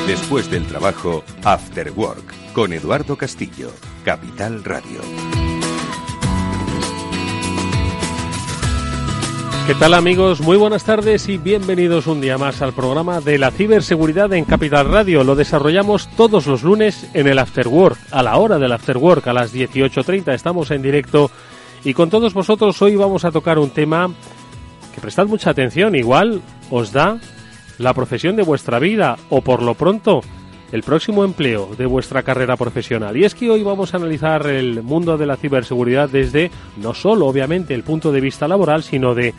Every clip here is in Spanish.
Después del trabajo, After Work, con Eduardo Castillo, Capital Radio. ¿Qué tal, amigos? Muy buenas tardes y bienvenidos un día más al programa de la ciberseguridad en Capital Radio. Lo desarrollamos todos los lunes en el After Work, a la hora del After Work, a las 18:30. Estamos en directo y con todos vosotros hoy vamos a tocar un tema que prestad mucha atención. Igual os da la profesión de vuestra vida o, por lo pronto, el próximo empleo de vuestra carrera profesional. Y es que hoy vamos a analizar el mundo de la ciberseguridad desde no solo, obviamente, el punto de vista laboral, sino de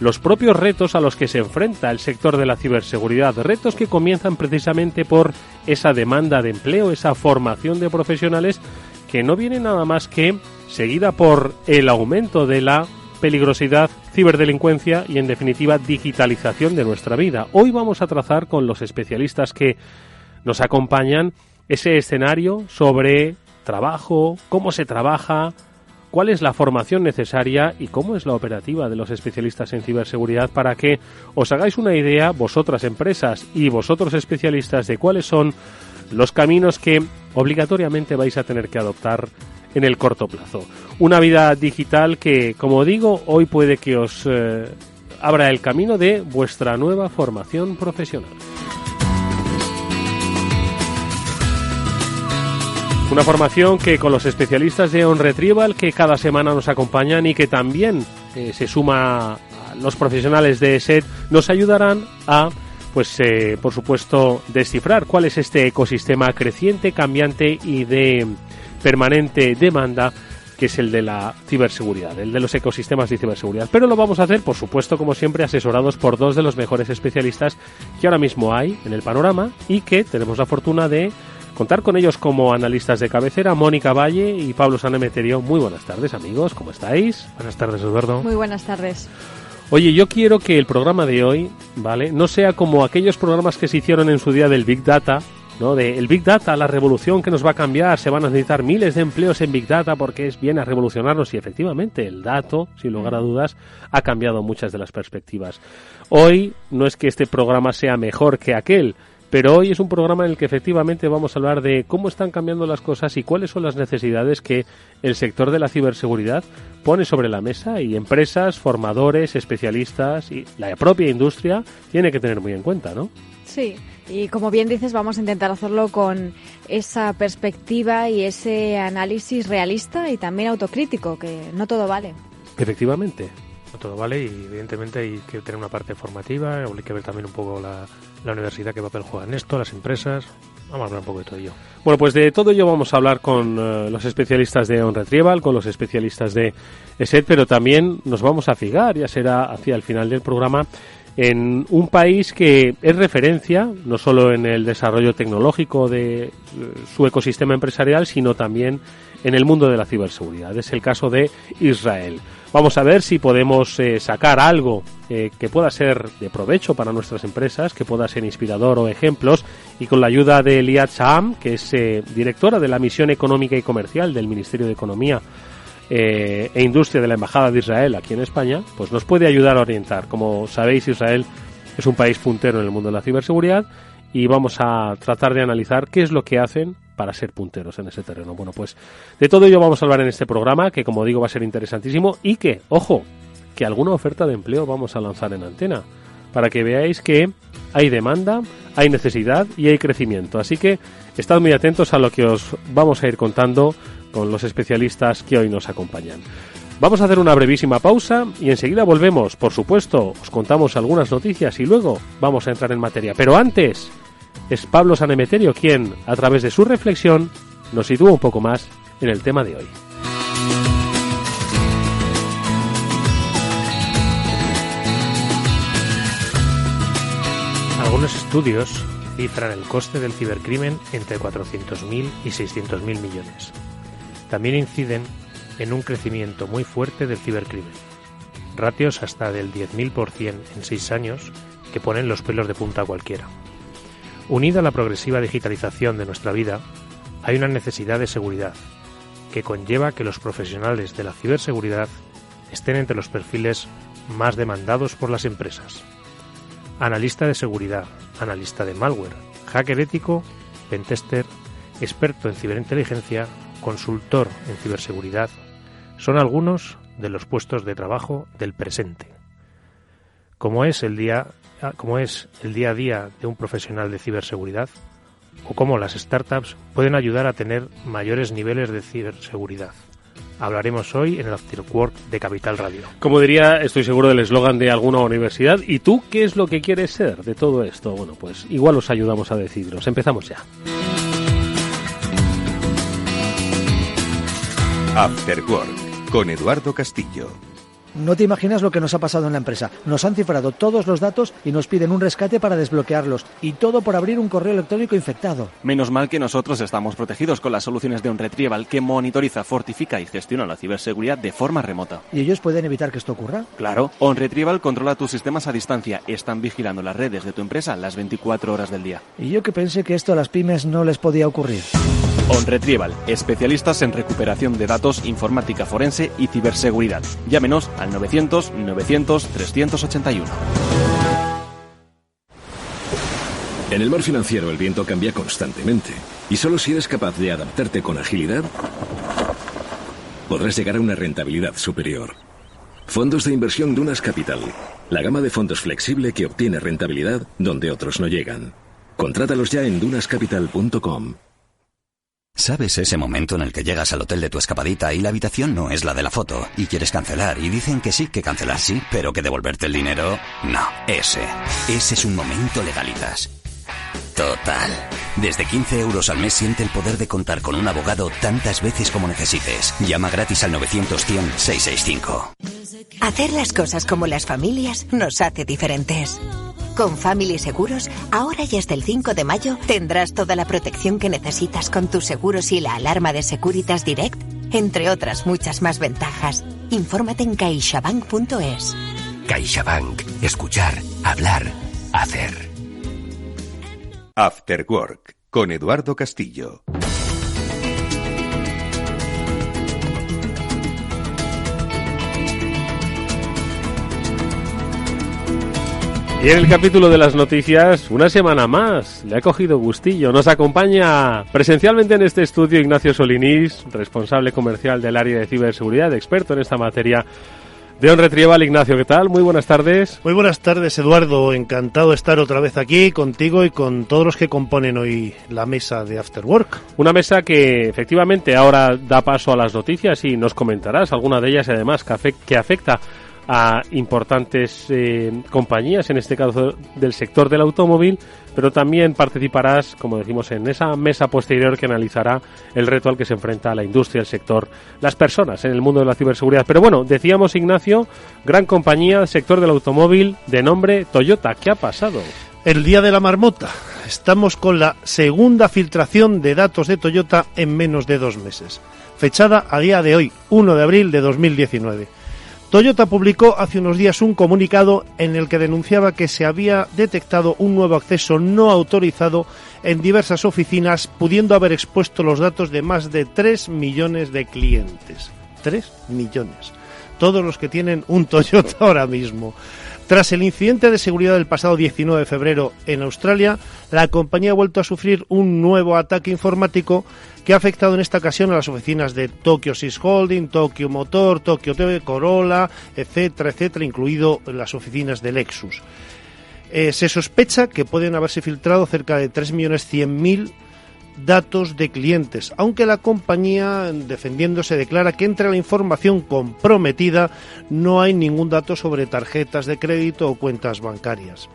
los propios retos a los que se enfrenta el sector de la ciberseguridad. Retos que comienzan precisamente por esa demanda de empleo, esa formación de profesionales que no viene nada más que seguida por el aumento de la peligrosidad, ciberdelincuencia y, en definitiva, digitalización de nuestra vida. Hoy vamos a trazar con los especialistas que nos acompañan ese escenario sobre trabajo, cómo se trabaja, cuál es la formación necesaria y cómo es la operativa de los especialistas en ciberseguridad, para que os hagáis una idea, vosotras empresas y vosotros especialistas, de cuáles son los caminos que obligatoriamente vais a tener que adoptar en el corto plazo. Una vida digital que, como digo, hoy puede que os abra el camino de vuestra nueva formación profesional. Una formación que, con los especialistas de OnRetrieval que cada semana nos acompañan y que también se suma a los profesionales de ESET, nos ayudarán a, por supuesto, descifrar cuál es este ecosistema creciente, cambiante y de permanente demanda, que es el de la ciberseguridad, el de los ecosistemas de ciberseguridad. Pero lo vamos a hacer, por supuesto, como siempre, asesorados por dos de los mejores especialistas que ahora mismo hay en el panorama y que tenemos la fortuna de contar con ellos como analistas de cabecera, Mónica Valle y Pablo Sanemeterio. Muy buenas tardes, amigos, ¿cómo estáis? Buenas tardes, Eduardo. Muy buenas tardes. Oye, yo quiero que el programa de hoy, ¿vale?, no sea como aquellos programas que se hicieron en su día del Big Data, ¿no? De el Big Data, la revolución que nos va a cambiar, se van a necesitar miles de empleos en Big Data porque viene a revolucionarnos, y efectivamente el dato, sin lugar a dudas, ha cambiado muchas de las perspectivas. Hoy no es que este programa sea mejor que aquel, pero hoy es un programa en el que efectivamente vamos a hablar de cómo están cambiando las cosas y cuáles son las necesidades que el sector de la ciberseguridad pone sobre la mesa, y empresas, formadores, especialistas y la propia industria tiene que tener muy en cuenta, ¿no? Sí, y como bien dices, vamos a intentar hacerlo con esa perspectiva y ese análisis realista y también autocrítico, que no todo vale. Efectivamente. No todo vale, y evidentemente hay que tener una parte formativa, hay que ver también un poco la universidad, qué papel juega en esto, las empresas. Vamos a hablar un poco de todo ello. Bueno, pues de todo ello vamos a hablar con los especialistas de OnRetrieval, con los especialistas de ESET, pero también nos vamos a fijar, ya será hacia el final del programa, en un país que es referencia no solo en el desarrollo tecnológico de su ecosistema empresarial, sino también en el mundo de la ciberseguridad. Es el caso de Israel. Vamos a ver si podemos sacar algo que pueda ser de provecho para nuestras empresas, que pueda ser inspirador o ejemplos, y con la ayuda de Liat Shaham, que es directora de la Misión Económica y Comercial del Ministerio de Economía e Industria de la Embajada de Israel aquí en España, pues nos puede ayudar a orientar. Como sabéis, Israel es un país puntero en el mundo de la ciberseguridad y vamos a tratar de analizar qué es lo que hacen para ser punteros en ese terreno. Bueno, pues de todo ello vamos a hablar en este programa, que, como digo, va a ser interesantísimo, y que, ojo, que alguna oferta de empleo vamos a lanzar en antena, para que veáis que hay demanda, hay necesidad y hay crecimiento. Así que estad muy atentos a lo que os vamos a ir contando con los especialistas que hoy nos acompañan. Vamos a hacer una brevísima pausa y enseguida volvemos. Por supuesto, os contamos algunas noticias y luego vamos a entrar en materia. Pero antes, es Pablo Sanemeterio quien, a través de su reflexión, nos sitúa un poco más en el tema de hoy. Algunos estudios cifran el coste del cibercrimen entre 400.000 y 600.000 millones. También inciden en un crecimiento muy fuerte del cibercrimen, ratios hasta del 10.000% en 6 años que ponen los pelos de punta a cualquiera. Unida a la progresiva digitalización de nuestra vida, hay una necesidad de seguridad, que conlleva que los profesionales de la ciberseguridad estén entre los perfiles más demandados por las empresas. Analista de seguridad, analista de malware, hacker ético, pentester, experto en ciberinteligencia, consultor en ciberseguridad, son algunos de los puestos de trabajo del presente. Como es el día a día de un profesional de ciberseguridad, o cómo las startups pueden ayudar a tener mayores niveles de ciberseguridad. Hablaremos hoy en el After Work de Capital Radio. Como diría, estoy seguro, del eslogan de alguna universidad. ¿Y tú qué es lo que quieres ser de todo esto? Bueno, pues igual os ayudamos a decidiros. Empezamos ya. After Work con Eduardo Castillo. No te imaginas lo que nos ha pasado en la empresa. Nos han cifrado todos los datos y nos piden un rescate para desbloquearlos. Y todo por abrir un correo electrónico infectado. Menos mal que nosotros estamos protegidos con las soluciones de OnRetrieval, que monitoriza, fortifica y gestiona la ciberseguridad de forma remota. ¿Y ellos pueden evitar que esto ocurra? Claro. OnRetrieval controla tus sistemas a distancia. Están vigilando las redes de tu empresa las 24 horas del día. Y yo que pensé que esto a las pymes no les podía ocurrir. OnRetrieval, especialistas en recuperación de datos, informática forense y ciberseguridad. Llámenos al 900-900-381. En el mar financiero el viento cambia constantemente y solo si eres capaz de adaptarte con agilidad podrás llegar a una rentabilidad superior. Fondos de inversión Dunas Capital, la gama de fondos flexible que obtiene rentabilidad donde otros no llegan. Contrátalos ya en dunascapital.com. ¿Sabes ese momento en el que llegas al hotel de tu escapadita y la habitación no es la de la foto y quieres cancelar y dicen que sí, que cancelar sí, pero que devolverte el dinero? No, ese es un momento Legalitas. Total. Desde 15 € al mes siente el poder de contar con un abogado tantas veces como necesites. Llama gratis al 900-100-665. Hacer las cosas como las familias nos hace diferentes. Con Family Seguros, ahora y hasta el 5 de mayo tendrás toda la protección que necesitas con tus seguros y la alarma de Securitas Direct, entre otras muchas más ventajas. Infórmate en caixabank.es. CaixaBank. Escuchar, hablar, hacer. After Work con Eduardo Castillo. Y en el capítulo de las noticias, una semana más, le ha cogido gustillo. Nos acompaña presencialmente en este estudio Ignacio Solinís, responsable comercial del área de ciberseguridad, experto en esta materia de OnRetrieval. Ignacio, ¿qué tal? Muy buenas tardes. Muy buenas tardes, Eduardo. Encantado de estar otra vez aquí contigo y con todos los que componen hoy la mesa de After Work. Una mesa que efectivamente ahora da paso a las noticias y nos comentarás alguna de ellas, además, que afecta a importantes compañías, en este caso del sector del automóvil, pero también participarás, como decimos, en esa mesa posterior que analizará el reto al que se enfrenta la industria, el sector, las personas en el mundo de la ciberseguridad. Pero bueno, decíamos, Ignacio, gran compañía, sector del automóvil, de nombre Toyota. ¿Qué ha pasado? El día de la marmota. Estamos con la segunda filtración de datos de Toyota en menos de 2 meses, fechada a día de hoy, 1 de abril de 2019. Toyota publicó hace unos días un comunicado en el que denunciaba que se había detectado un nuevo acceso no autorizado en diversas oficinas, pudiendo haber expuesto los datos de más de 3 millones de clientes. 3 millones. Todos los que tienen un Toyota ahora mismo. Tras el incidente de seguridad del pasado 19 de febrero en Australia, la compañía ha vuelto a sufrir un nuevo ataque informático que ha afectado en esta ocasión a las oficinas de Tokyo Sys Holding, Tokyo Motor, Tokyo TV, Corolla, etcétera, etcétera, incluido las oficinas de Lexus. Se sospecha que pueden haberse filtrado cerca de 3.100.000 datos de clientes, aunque la compañía, defendiéndose, declara que entre la información comprometida no hay ningún dato sobre tarjetas de crédito o cuentas bancarias.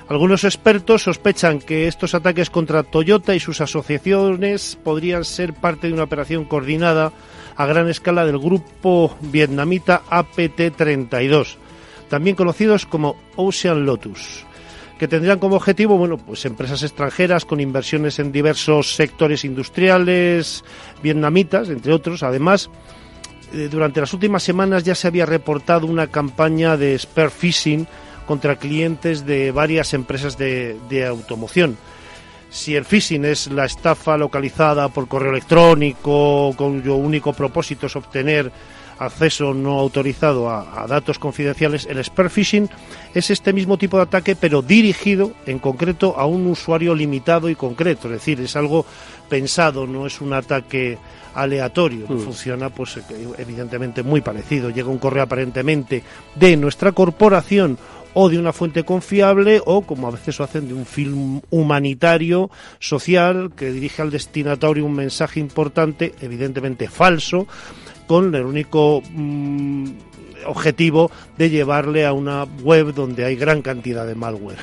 Algunos expertos sospechan que estos ataques contra Toyota y sus asociaciones podrían ser parte de una operación coordinada a gran escala del grupo vietnamita APT-32, también conocidos como Ocean Lotus, que tendrían como objetivo, pues empresas extranjeras con inversiones en diversos sectores industriales vietnamitas, entre otros. Además, durante las últimas semanas ya se había reportado una campaña de spear phishing contra clientes de varias empresas de automoción. Si el phishing es la estafa localizada por correo electrónico cuyo único propósito es obtener acceso no autorizado a datos confidenciales. El spear phishing es este mismo tipo de ataque, pero dirigido en concreto a un usuario limitado y concreto, es decir, es algo pensado, no es un ataque aleatorio. Funciona, pues evidentemente muy parecido. Llega un correo aparentemente de nuestra corporación o de una fuente confiable, o como a veces lo hacen, de un film humanitario, social, que dirige al destinatario un mensaje importante, evidentemente falso, con el único objetivo de llevarle a una web donde hay gran cantidad de malware.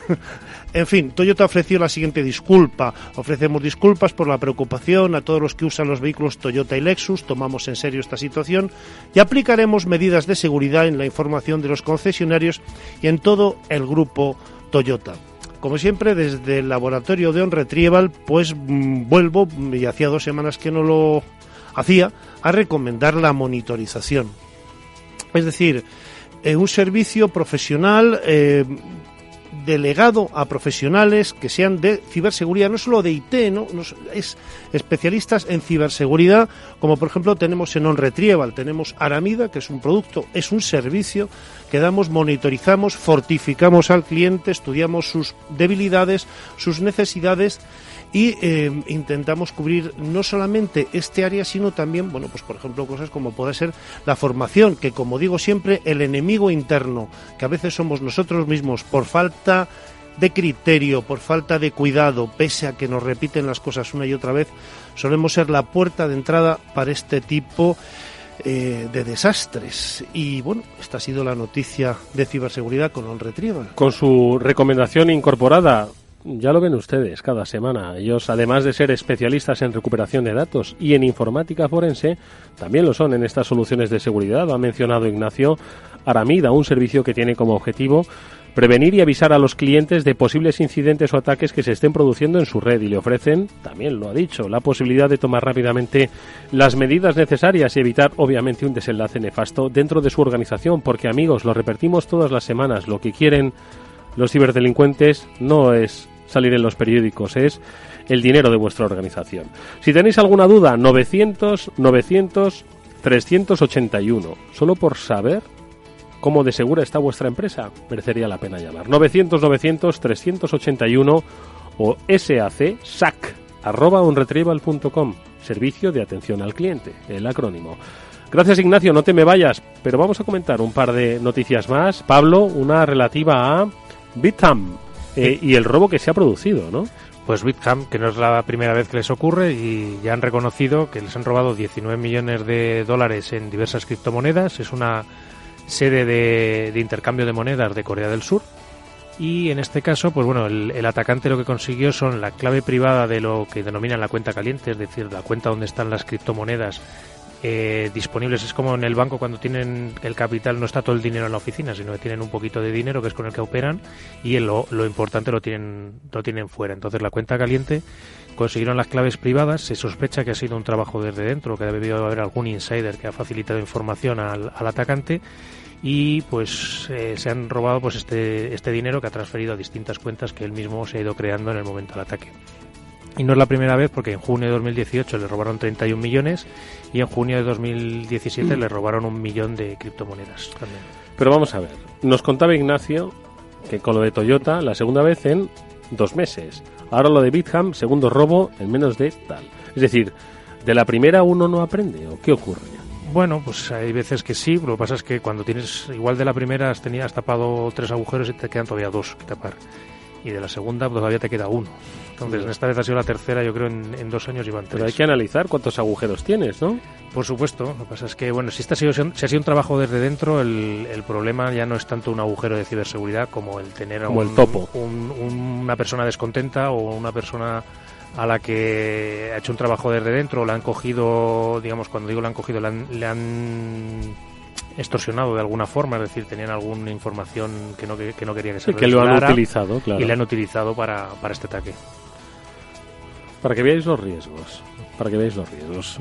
En fin, Toyota ofreció la siguiente disculpa: ofrecemos disculpas por la preocupación a todos los que usan los vehículos Toyota y Lexus, tomamos en serio esta situación y aplicaremos medidas de seguridad en la información de los concesionarios y en todo el grupo Toyota. Como siempre, desde el laboratorio de OnRetrieval, pues vuelvo, y hacía 2 semanas que no lo hacía, a recomendar la monitorización. Es decir, un servicio profesional delegado a profesionales que sean de ciberseguridad, no solo de IT, ¿no? Es especialistas en ciberseguridad, como por ejemplo tenemos en OnRetrieval, tenemos Aramida, que es un producto, es un servicio que damos, monitorizamos, fortificamos al cliente, estudiamos sus debilidades, sus necesidades, y intentamos cubrir no solamente este área, sino también, bueno, pues por ejemplo cosas como puede ser la formación, que como digo siempre, el enemigo interno, que a veces somos nosotros mismos, por falta de criterio, por falta de cuidado, pese a que nos repiten las cosas una y otra vez, solemos ser la puerta de entrada para este tipo de desastres. Y bueno, esta ha sido la noticia de ciberseguridad con OnRetrieval. Con su recomendación incorporada. Ya lo ven ustedes cada semana. Ellos, además de ser especialistas en recuperación de datos y en informática forense, también lo son en estas soluciones de seguridad. Lo ha mencionado Ignacio. Aramida, un servicio que tiene como objetivo prevenir y avisar a los clientes de posibles incidentes o ataques que se estén produciendo en su red, y le ofrecen, también lo ha dicho, la posibilidad de tomar rápidamente las medidas necesarias y evitar, obviamente, un desenlace nefasto dentro de su organización, porque, amigos, lo repetimos todas las semanas, lo que quieren los ciberdelincuentes no es salir en los periódicos, es el dinero de vuestra organización. Si tenéis alguna duda, 900-900-381. Solo por saber cómo de segura está vuestra empresa, merecería la pena llamar. 900-900-381 o sac@onretrieval.com. Servicio de atención al cliente, el acrónimo. Gracias, Ignacio, no te me vayas, pero vamos a comentar un par de noticias más. Pablo, una relativa a Bitham y el robo que se ha producido, ¿no? Pues Bitham, que no es la primera vez que les ocurre, y ya han reconocido que les han robado $19 millones en diversas criptomonedas. Es una sede de intercambio de monedas de Corea del Sur. Y en este caso, pues bueno, el atacante lo que consiguió son la clave privada de lo que denominan la cuenta caliente, es decir, la cuenta donde están las criptomonedas disponibles. Es como en el banco cuando tienen el capital, no está todo el dinero en la oficina, sino que tienen un poquito de dinero que es con el que operan, y lo importante lo tienen fuera. Entonces la cuenta caliente consiguieron las claves privadas. Se sospecha que ha sido un trabajo desde dentro, que ha debido haber algún insider que ha facilitado información al atacante, y pues se han robado pues este dinero, que ha transferido a distintas cuentas que él mismo se ha ido creando en el momento del ataque. Y no es la primera vez, porque en junio de 2018 le robaron 31 millones y en junio de 2017 le robaron 1 millón de criptomonedas también. Pero vamos a ver, nos contaba Ignacio que con lo de Toyota, la segunda vez en 2 meses. Ahora lo de Bitham, segundo robo en menos de tal. Es decir, ¿de la primera uno no aprende o qué ocurre? Bueno, pues hay veces que sí, lo que pasa es que cuando tienes, igual de la primera has tapado 3 agujeros y te quedan todavía 2 que tapar. Y de la segunda todavía te queda 1. Entonces, esta vez ha sido la tercera, yo creo, en 2 años iban 3. Pero hay que analizar cuántos agujeros tienes, ¿no? Por supuesto. Lo que pasa es que, bueno, si ha sido un trabajo desde dentro, el problema ya no es tanto un agujero de ciberseguridad como el tener como el topo. Una persona descontenta o una persona a la que ha hecho un trabajo desde dentro, la han cogido, digamos, cuando digo la han cogido, le han extorsionado de alguna forma, es decir, tenían alguna información que no quería que se que lo han utilizado, claro. Y le han utilizado para este ataque. Para que veáis los riesgos.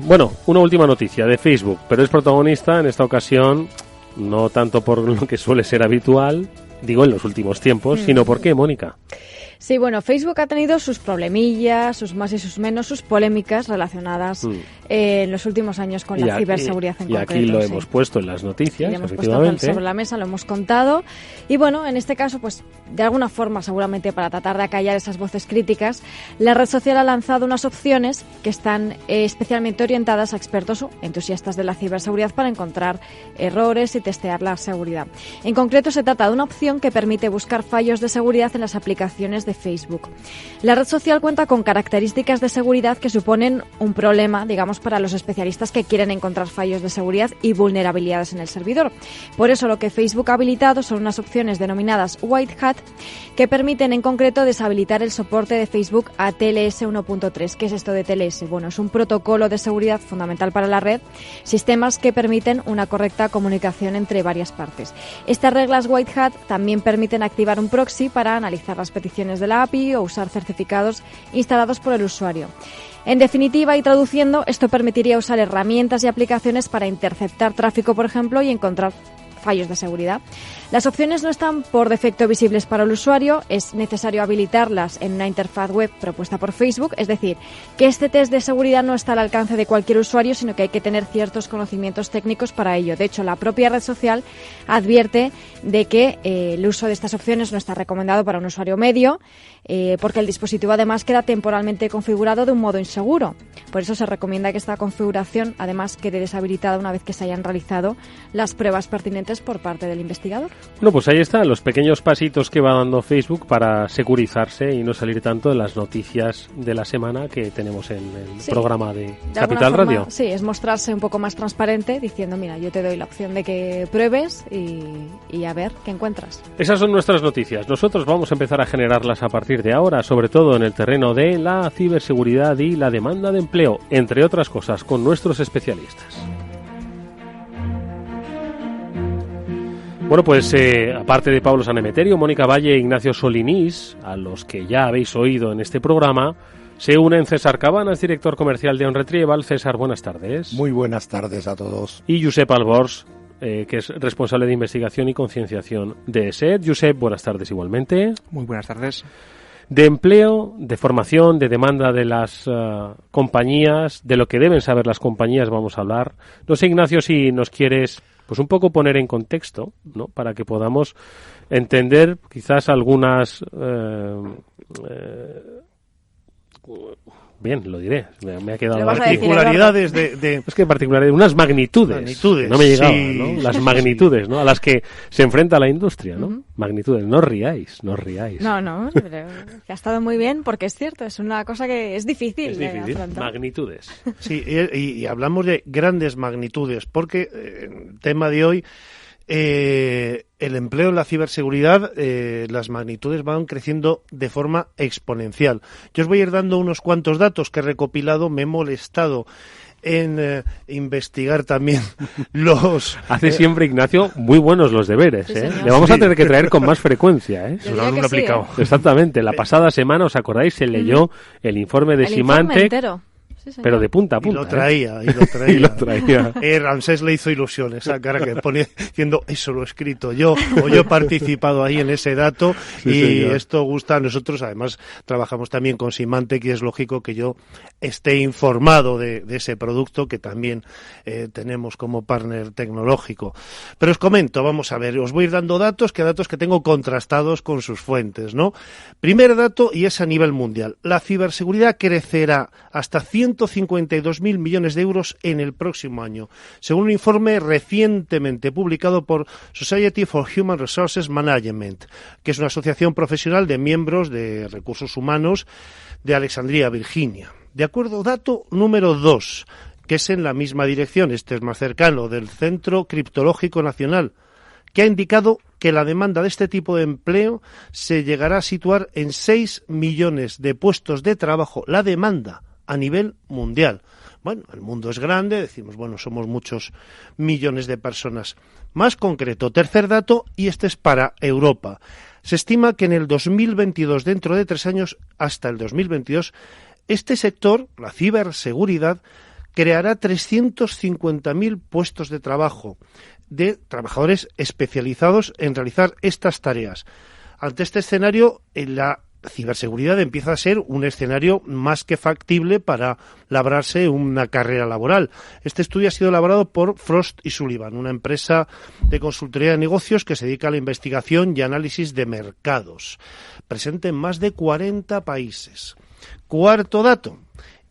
Bueno, una última noticia de Facebook, pero es protagonista en esta ocasión, no tanto por lo que suele ser habitual, digo en los últimos tiempos, sino ¿por qué, Mónica? Sí, bueno, Facebook ha tenido sus problemillas, sus más y sus menos, sus polémicas relacionadas en los últimos años con la ciberseguridad en concreto. Y aquí lo hemos puesto en las noticias, hemos efectivamente. Puesto sobre la mesa, lo hemos contado. Y bueno, en este caso, pues de alguna forma, seguramente para tratar de acallar esas voces críticas, la red social ha lanzado unas opciones que están especialmente orientadas a expertos o entusiastas de la ciberseguridad para encontrar errores y testear la seguridad. En concreto, se trata de una opción que permite buscar fallos de seguridad en las aplicaciones de Facebook. La red social cuenta con características de seguridad que suponen un problema, digamos, para los especialistas que quieren encontrar fallos de seguridad y vulnerabilidades en el servidor. Por eso lo que Facebook ha habilitado son unas opciones denominadas White Hat que permiten en concreto deshabilitar el soporte de Facebook a TLS 1.3. ¿Qué es esto de TLS? Bueno, es un protocolo de seguridad fundamental para la red, sistemas que permiten una correcta comunicación entre varias partes. Estas reglas White Hat también permiten activar un proxy para analizar las peticiones de la API o usar certificados instalados por el usuario. En definitiva y traduciendo, esto permitiría usar herramientas y aplicaciones para interceptar tráfico, por ejemplo, y encontrar fallos de seguridad. Las opciones no están por defecto visibles para el usuario, es necesario habilitarlas en una interfaz web propuesta por Facebook, es decir, que este test de seguridad no está al alcance de cualquier usuario, sino que hay que tener ciertos conocimientos técnicos para ello. De hecho, la propia red social advierte de que el uso de estas opciones no está recomendado para un usuario medio, porque el dispositivo además queda temporalmente configurado de un modo inseguro. Por eso se recomienda que esta configuración además quede deshabilitada una vez que se hayan realizado las pruebas pertinentes por parte del investigador. Bueno, pues ahí están los pequeños pasitos que va dando Facebook para securizarse y no salir tanto de las noticias de la semana que tenemos en el programa de Capital Radio. Sí, es mostrarse un poco más transparente diciendo, mira, yo te doy la opción de que pruebes y a ver qué encuentras. Esas son nuestras noticias. Nosotros vamos a empezar a generarlas a partir de ahora, sobre todo en el terreno de la ciberseguridad y la demanda de empleo, entre otras cosas, con nuestros especialistas. Bueno, pues aparte de Pablo Sanemeterio, Mónica Valle e Ignacio Solinís, a los que ya habéis oído en este programa, se unen César Cabanas, director comercial de OnRetrieval. César, buenas tardes. Muy buenas tardes a todos. Y Josep Albors, que es responsable de investigación y concienciación de ESET. Josep, buenas tardes igualmente. Muy buenas tardes. De empleo, de formación, de demanda de las compañías, de lo que deben saber las compañías vamos a hablar. No sé, Ignacio, si nos quieres pues un poco poner en contexto, ¿no? Para que podamos entender quizás algunas bien, lo diré, me ha quedado particularidades de es que particularidades, unas magnitudes no me llegaba, sí, ¿no? Las magnitudes, ¿no? A las que se enfrenta la industria, ¿no? Magnitudes, no ríais. No, pero ha estado muy bien porque es cierto, es una cosa que es difícil. Magnitudes. Sí, y hablamos de grandes magnitudes porque el tema de hoy, el empleo en la ciberseguridad, las magnitudes van creciendo de forma exponencial. Yo os voy a ir dando unos cuantos datos que he recopilado, me he molestado en investigar también los... Hace siempre, Ignacio, muy buenos los deberes, sí, Le vamos a tener que traer con más frecuencia, Yo diría que sí, Exactamente, la pasada semana, ¿os acordáis? Se leyó el informe de Symantec. Sí, pero de punta a punta. Y lo traía. Y lo traía. Ramsés le hizo ilusión esa cara que ponía diciendo, eso lo he escrito yo, o yo he participado ahí en ese dato, sí, y señor. Esto gusta a nosotros. Además, trabajamos también con Symantec y es lógico que yo esté informado de ese producto que también tenemos como partner tecnológico. Pero os comento, vamos a ver, os voy a ir dando datos que tengo contrastados con sus fuentes, ¿no? Primer dato, y es a nivel mundial. La ciberseguridad crecerá hasta 152.000 millones de euros en el próximo año, según un informe recientemente publicado por Society for Human Resources Management, que es una asociación profesional de miembros de recursos humanos de Alexandria, Virginia. De acuerdo, dato número 2, que es en la misma dirección, este es más cercano, del Centro Criptológico Nacional, que ha indicado que la demanda de este tipo de empleo se llegará a situar en 6 millones de puestos de trabajo, la demanda a nivel mundial. Bueno, el mundo es grande, decimos, bueno, somos muchos millones de personas. Más concreto, tercer dato, y este es para Europa. Se estima que en el 2022, dentro de 3 años, hasta el 2022, este sector, la ciberseguridad, creará 350.000 puestos de trabajo de trabajadores especializados en realizar estas tareas. Ante este escenario, la ciberseguridad empieza a ser un escenario más que factible para labrarse una carrera laboral. Este estudio ha sido elaborado por Frost y Sullivan, una empresa de consultoría de negocios que se dedica a la investigación y análisis de mercados. Presente en más de 40 países. Cuarto dato.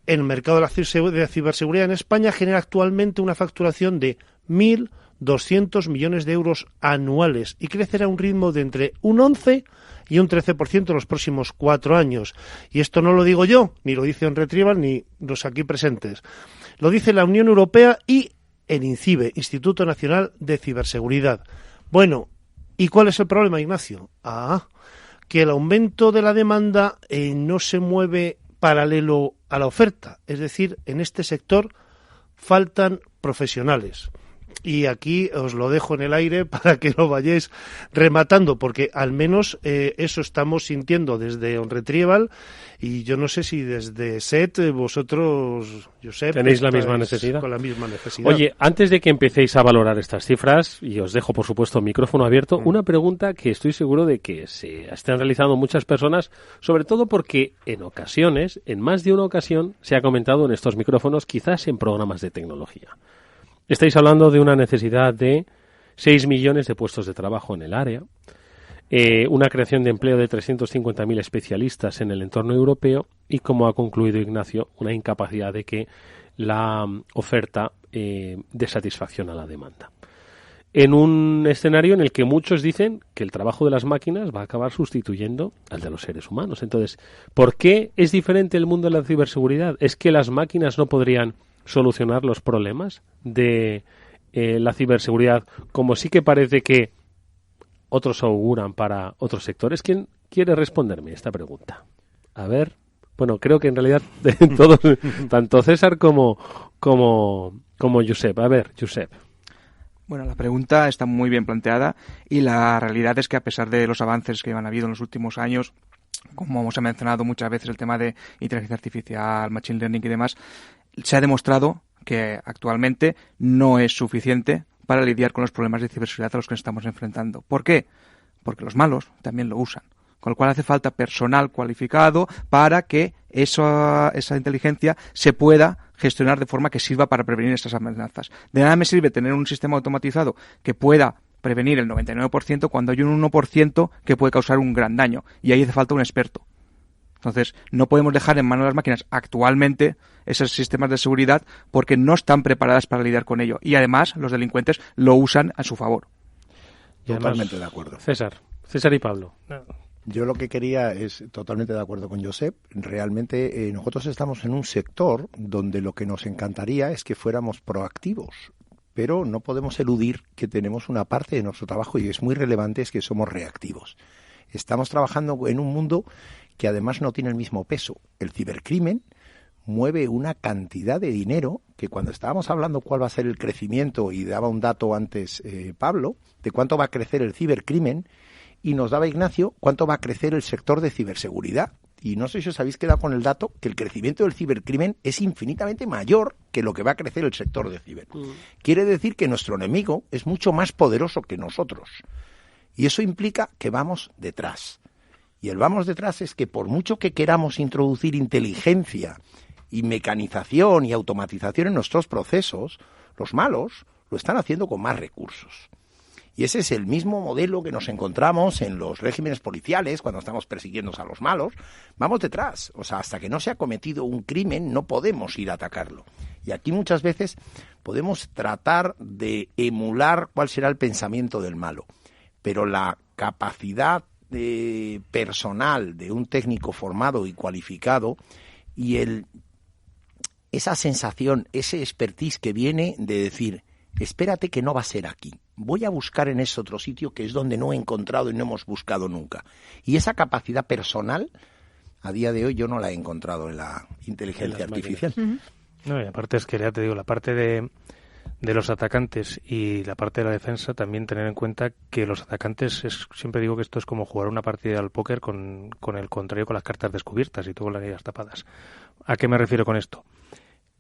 El mercado de la ciberseguridad en España genera actualmente una facturación de 1.200 millones de euros anuales y crecerá a un ritmo de entre un 11 y un 13% en los próximos 4 años. Y esto no lo digo yo, ni lo dice OnRetrieval, ni los aquí presentes. Lo dice la Unión Europea y el INCIBE, Instituto Nacional de Ciberseguridad. Bueno, ¿y cuál es el problema, Ignacio? Que el aumento de la demanda no se mueve paralelo a la oferta. Es decir, en este sector faltan profesionales. Y aquí os lo dejo en el aire para que lo vayáis rematando, porque al menos eso estamos sintiendo desde OnRetrieval, y yo no sé si desde SET vosotros, Josep, tenéis la misma necesidad. Con la misma necesidad. Oye, antes de que empecéis a valorar estas cifras, y os dejo por supuesto el micrófono abierto, una pregunta que estoy seguro de que se están realizando muchas personas, sobre todo porque en ocasiones, en más de una ocasión, se ha comentado en estos micrófonos, quizás en programas de tecnología. Estáis hablando de una necesidad de 6 millones de puestos de trabajo en el área, una creación de empleo de 350.000 especialistas en el entorno europeo y, como ha concluido Ignacio, una incapacidad de que la oferta dé satisfacción a la demanda. En un escenario en el que muchos dicen que el trabajo de las máquinas va a acabar sustituyendo al de los seres humanos. Entonces, ¿por qué es diferente el mundo de la ciberseguridad? ¿Es que las máquinas no podrían solucionar los problemas de la ciberseguridad, como sí que parece que otros auguran para otros sectores? ¿Quién quiere responderme esta pregunta? A ver, bueno, creo que en realidad todos, tanto César como Josep. A ver, Josep. Bueno, la pregunta está muy bien planteada y la realidad es que, a pesar de los avances que han habido en los últimos años, como hemos mencionado muchas veces el tema de inteligencia artificial, machine learning y demás, se ha demostrado que actualmente no es suficiente para lidiar con los problemas de ciberseguridad a los que nos estamos enfrentando. ¿Por qué? Porque los malos también lo usan. Con lo cual hace falta personal cualificado para que esa inteligencia se pueda gestionar de forma que sirva para prevenir estas amenazas. De nada me sirve tener un sistema automatizado que pueda prevenir el 99% cuando hay un 1% que puede causar un gran daño. Y ahí hace falta un experto. Entonces, no podemos dejar en manos de las máquinas actualmente esos sistemas de seguridad porque no están preparadas para lidiar con ello. Y además, los delincuentes lo usan a su favor. Totalmente de acuerdo. César y Pablo. Yo lo que quería es, totalmente de acuerdo con Josep, realmente nosotros estamos en un sector donde lo que nos encantaría es que fuéramos proactivos, pero no podemos eludir que tenemos una parte de nuestro trabajo, y es muy relevante, es que somos reactivos. Estamos trabajando en un mundo que además no tiene el mismo peso. El cibercrimen mueve una cantidad de dinero que, cuando estábamos hablando cuál va a ser el crecimiento, y daba un dato antes Pablo, de cuánto va a crecer el cibercrimen, y nos daba Ignacio cuánto va a crecer el sector de ciberseguridad. Y no sé si os habéis quedado con el dato que el crecimiento del cibercrimen es infinitamente mayor que lo que va a crecer el sector de ciber. Quiere decir que nuestro enemigo es mucho más poderoso que nosotros. Y eso implica que vamos detrás. Y el vamos detrás es que, por mucho que queramos introducir inteligencia y mecanización y automatización en nuestros procesos, los malos lo están haciendo con más recursos. Y ese es el mismo modelo que nos encontramos en los regímenes policiales cuando estamos persiguiendo a los malos. Vamos detrás. O sea, hasta que no se ha cometido un crimen no podemos ir a atacarlo. Y aquí muchas veces podemos tratar de emular cuál será el pensamiento del malo. Pero la capacidad personal de un técnico formado y cualificado, y esa sensación, ese expertise que viene de decir, espérate que no va a ser aquí, voy a buscar en ese otro sitio que es donde no he encontrado y no hemos buscado nunca. Y esa capacidad personal, a día de hoy yo no la he encontrado en la inteligencia artificial. No, y aparte es que, ya te digo, la parte de los atacantes y la parte de la defensa, también tener en cuenta que los atacantes, siempre digo que esto es como jugar una partida al póker con el contrario, con las cartas descubiertas y tú con las ideas tapadas. ¿A qué me refiero con esto?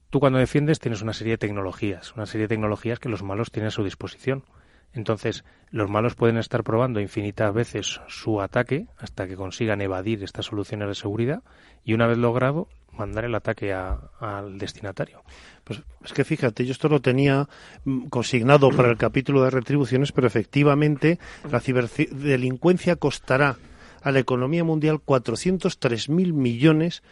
Tú, cuando defiendes, tienes una serie de tecnologías que los malos tienen a su disposición. Entonces, los malos pueden estar probando infinitas veces su ataque hasta que consigan evadir estas soluciones de seguridad y una vez logrado, mandar el ataque al destinatario. Pues es que fíjate, yo esto lo tenía consignado para el capítulo de retribuciones, pero efectivamente la ciberdelincuencia costará a la economía mundial 403.000 millones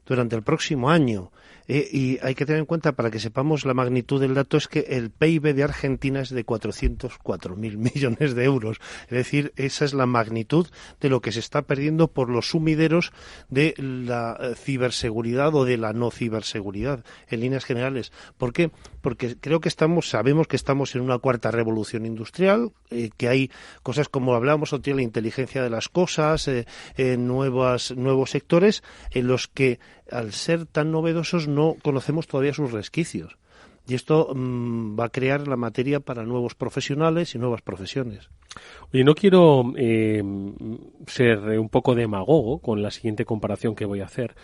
durante el próximo año. Y hay que tener en cuenta, para que sepamos la magnitud del dato, es que el PIB de Argentina es de 404.000 millones de euros. Es decir, esa es la magnitud de lo que se está perdiendo por los sumideros de la ciberseguridad o de la no ciberseguridad, en líneas generales. ¿Por qué? Porque creo que sabemos que estamos en una cuarta revolución industrial, que hay cosas como hablábamos otro día, la inteligencia de las cosas, nuevos sectores en los que, al ser tan novedosos, no conocemos todavía sus resquicios. Y esto va a crear la materia para nuevos profesionales y nuevas profesiones. Oye, no quiero ser un poco demagogo con la siguiente comparación que voy a hacer,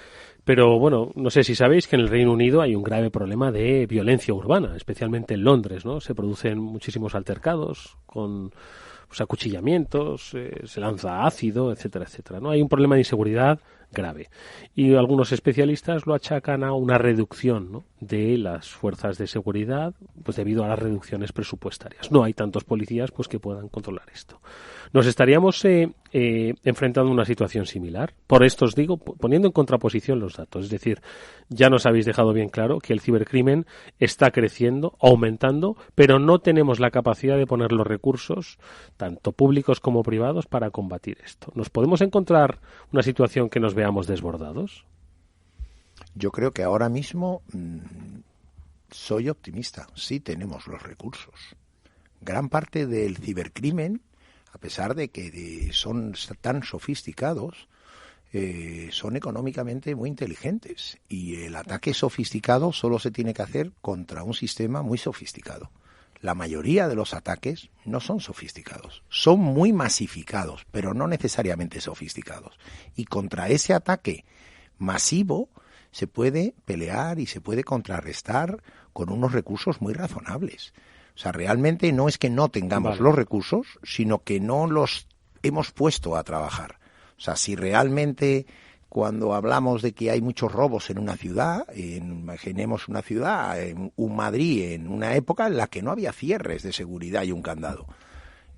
pero bueno, no sé si sabéis que en el Reino Unido hay un grave problema de violencia urbana, especialmente en Londres, ¿no? Se producen muchísimos altercados con acuchillamientos, se lanza ácido, etcétera, etcétera, ¿no? Hay un problema de inseguridad grave. Y algunos especialistas lo achacan a una reducción, ¿no?, de las fuerzas de seguridad, pues debido a las reducciones presupuestarias. No hay tantos policías pues que puedan controlar esto. Nos estaríamos enfrentando a una situación similar. Por esto os digo, poniendo en contraposición los datos. Es decir, ya nos habéis dejado bien claro que el cibercrimen está creciendo, aumentando, pero no tenemos la capacidad de poner los recursos, tanto públicos como privados, para combatir esto. ¿Nos podemos encontrar una situación que nos veamos desbordados? Yo creo que ahora mismo soy optimista. Sí tenemos los recursos. Gran parte del cibercrimen, a pesar de que son tan sofisticados, son económicamente muy inteligentes. Y el ataque sofisticado solo se tiene que hacer contra un sistema muy sofisticado. La mayoría de los ataques no son sofisticados, son muy masificados, pero no necesariamente sofisticados. Y contra ese ataque masivo se puede pelear y se puede contrarrestar con unos recursos muy razonables. O sea, realmente no es que no tengamos los recursos, sino que no los hemos puesto a trabajar. O sea, si realmente, cuando hablamos de que hay muchos robos en una ciudad, imaginemos una ciudad, un Madrid, en una época en la que no había cierres de seguridad y un candado.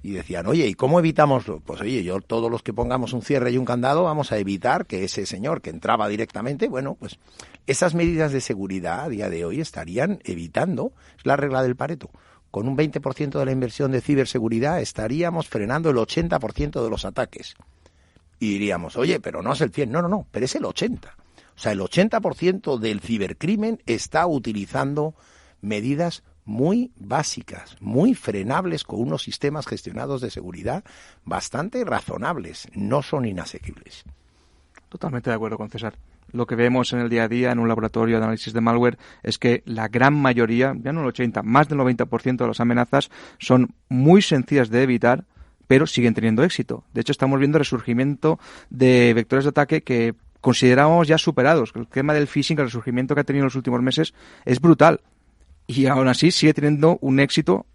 Y decían, oye, ¿y cómo evitamos? Pues oye, todos los que pongamos un cierre y un candado vamos a evitar que ese señor que entraba directamente, bueno, pues esas medidas de seguridad a día de hoy estarían evitando, es la regla del Pareto. Con un 20% de la inversión de ciberseguridad estaríamos frenando el 80% de los ataques. Y diríamos, oye, pero no es el 100%. No, pero es el 80%. O sea, el 80% del cibercrimen está utilizando medidas muy básicas, muy frenables, con unos sistemas gestionados de seguridad bastante razonables. No son inasequibles. Totalmente de acuerdo con César. Lo que vemos en el día a día en un laboratorio de análisis de malware es que la gran mayoría, ya no el 80%, más del 90% de las amenazas son muy sencillas de evitar, pero siguen teniendo éxito. De hecho, estamos viendo resurgimiento de vectores de ataque que considerábamos ya superados. El tema del phishing, el resurgimiento que ha tenido en los últimos meses, es brutal. Y aún así sigue teniendo un éxito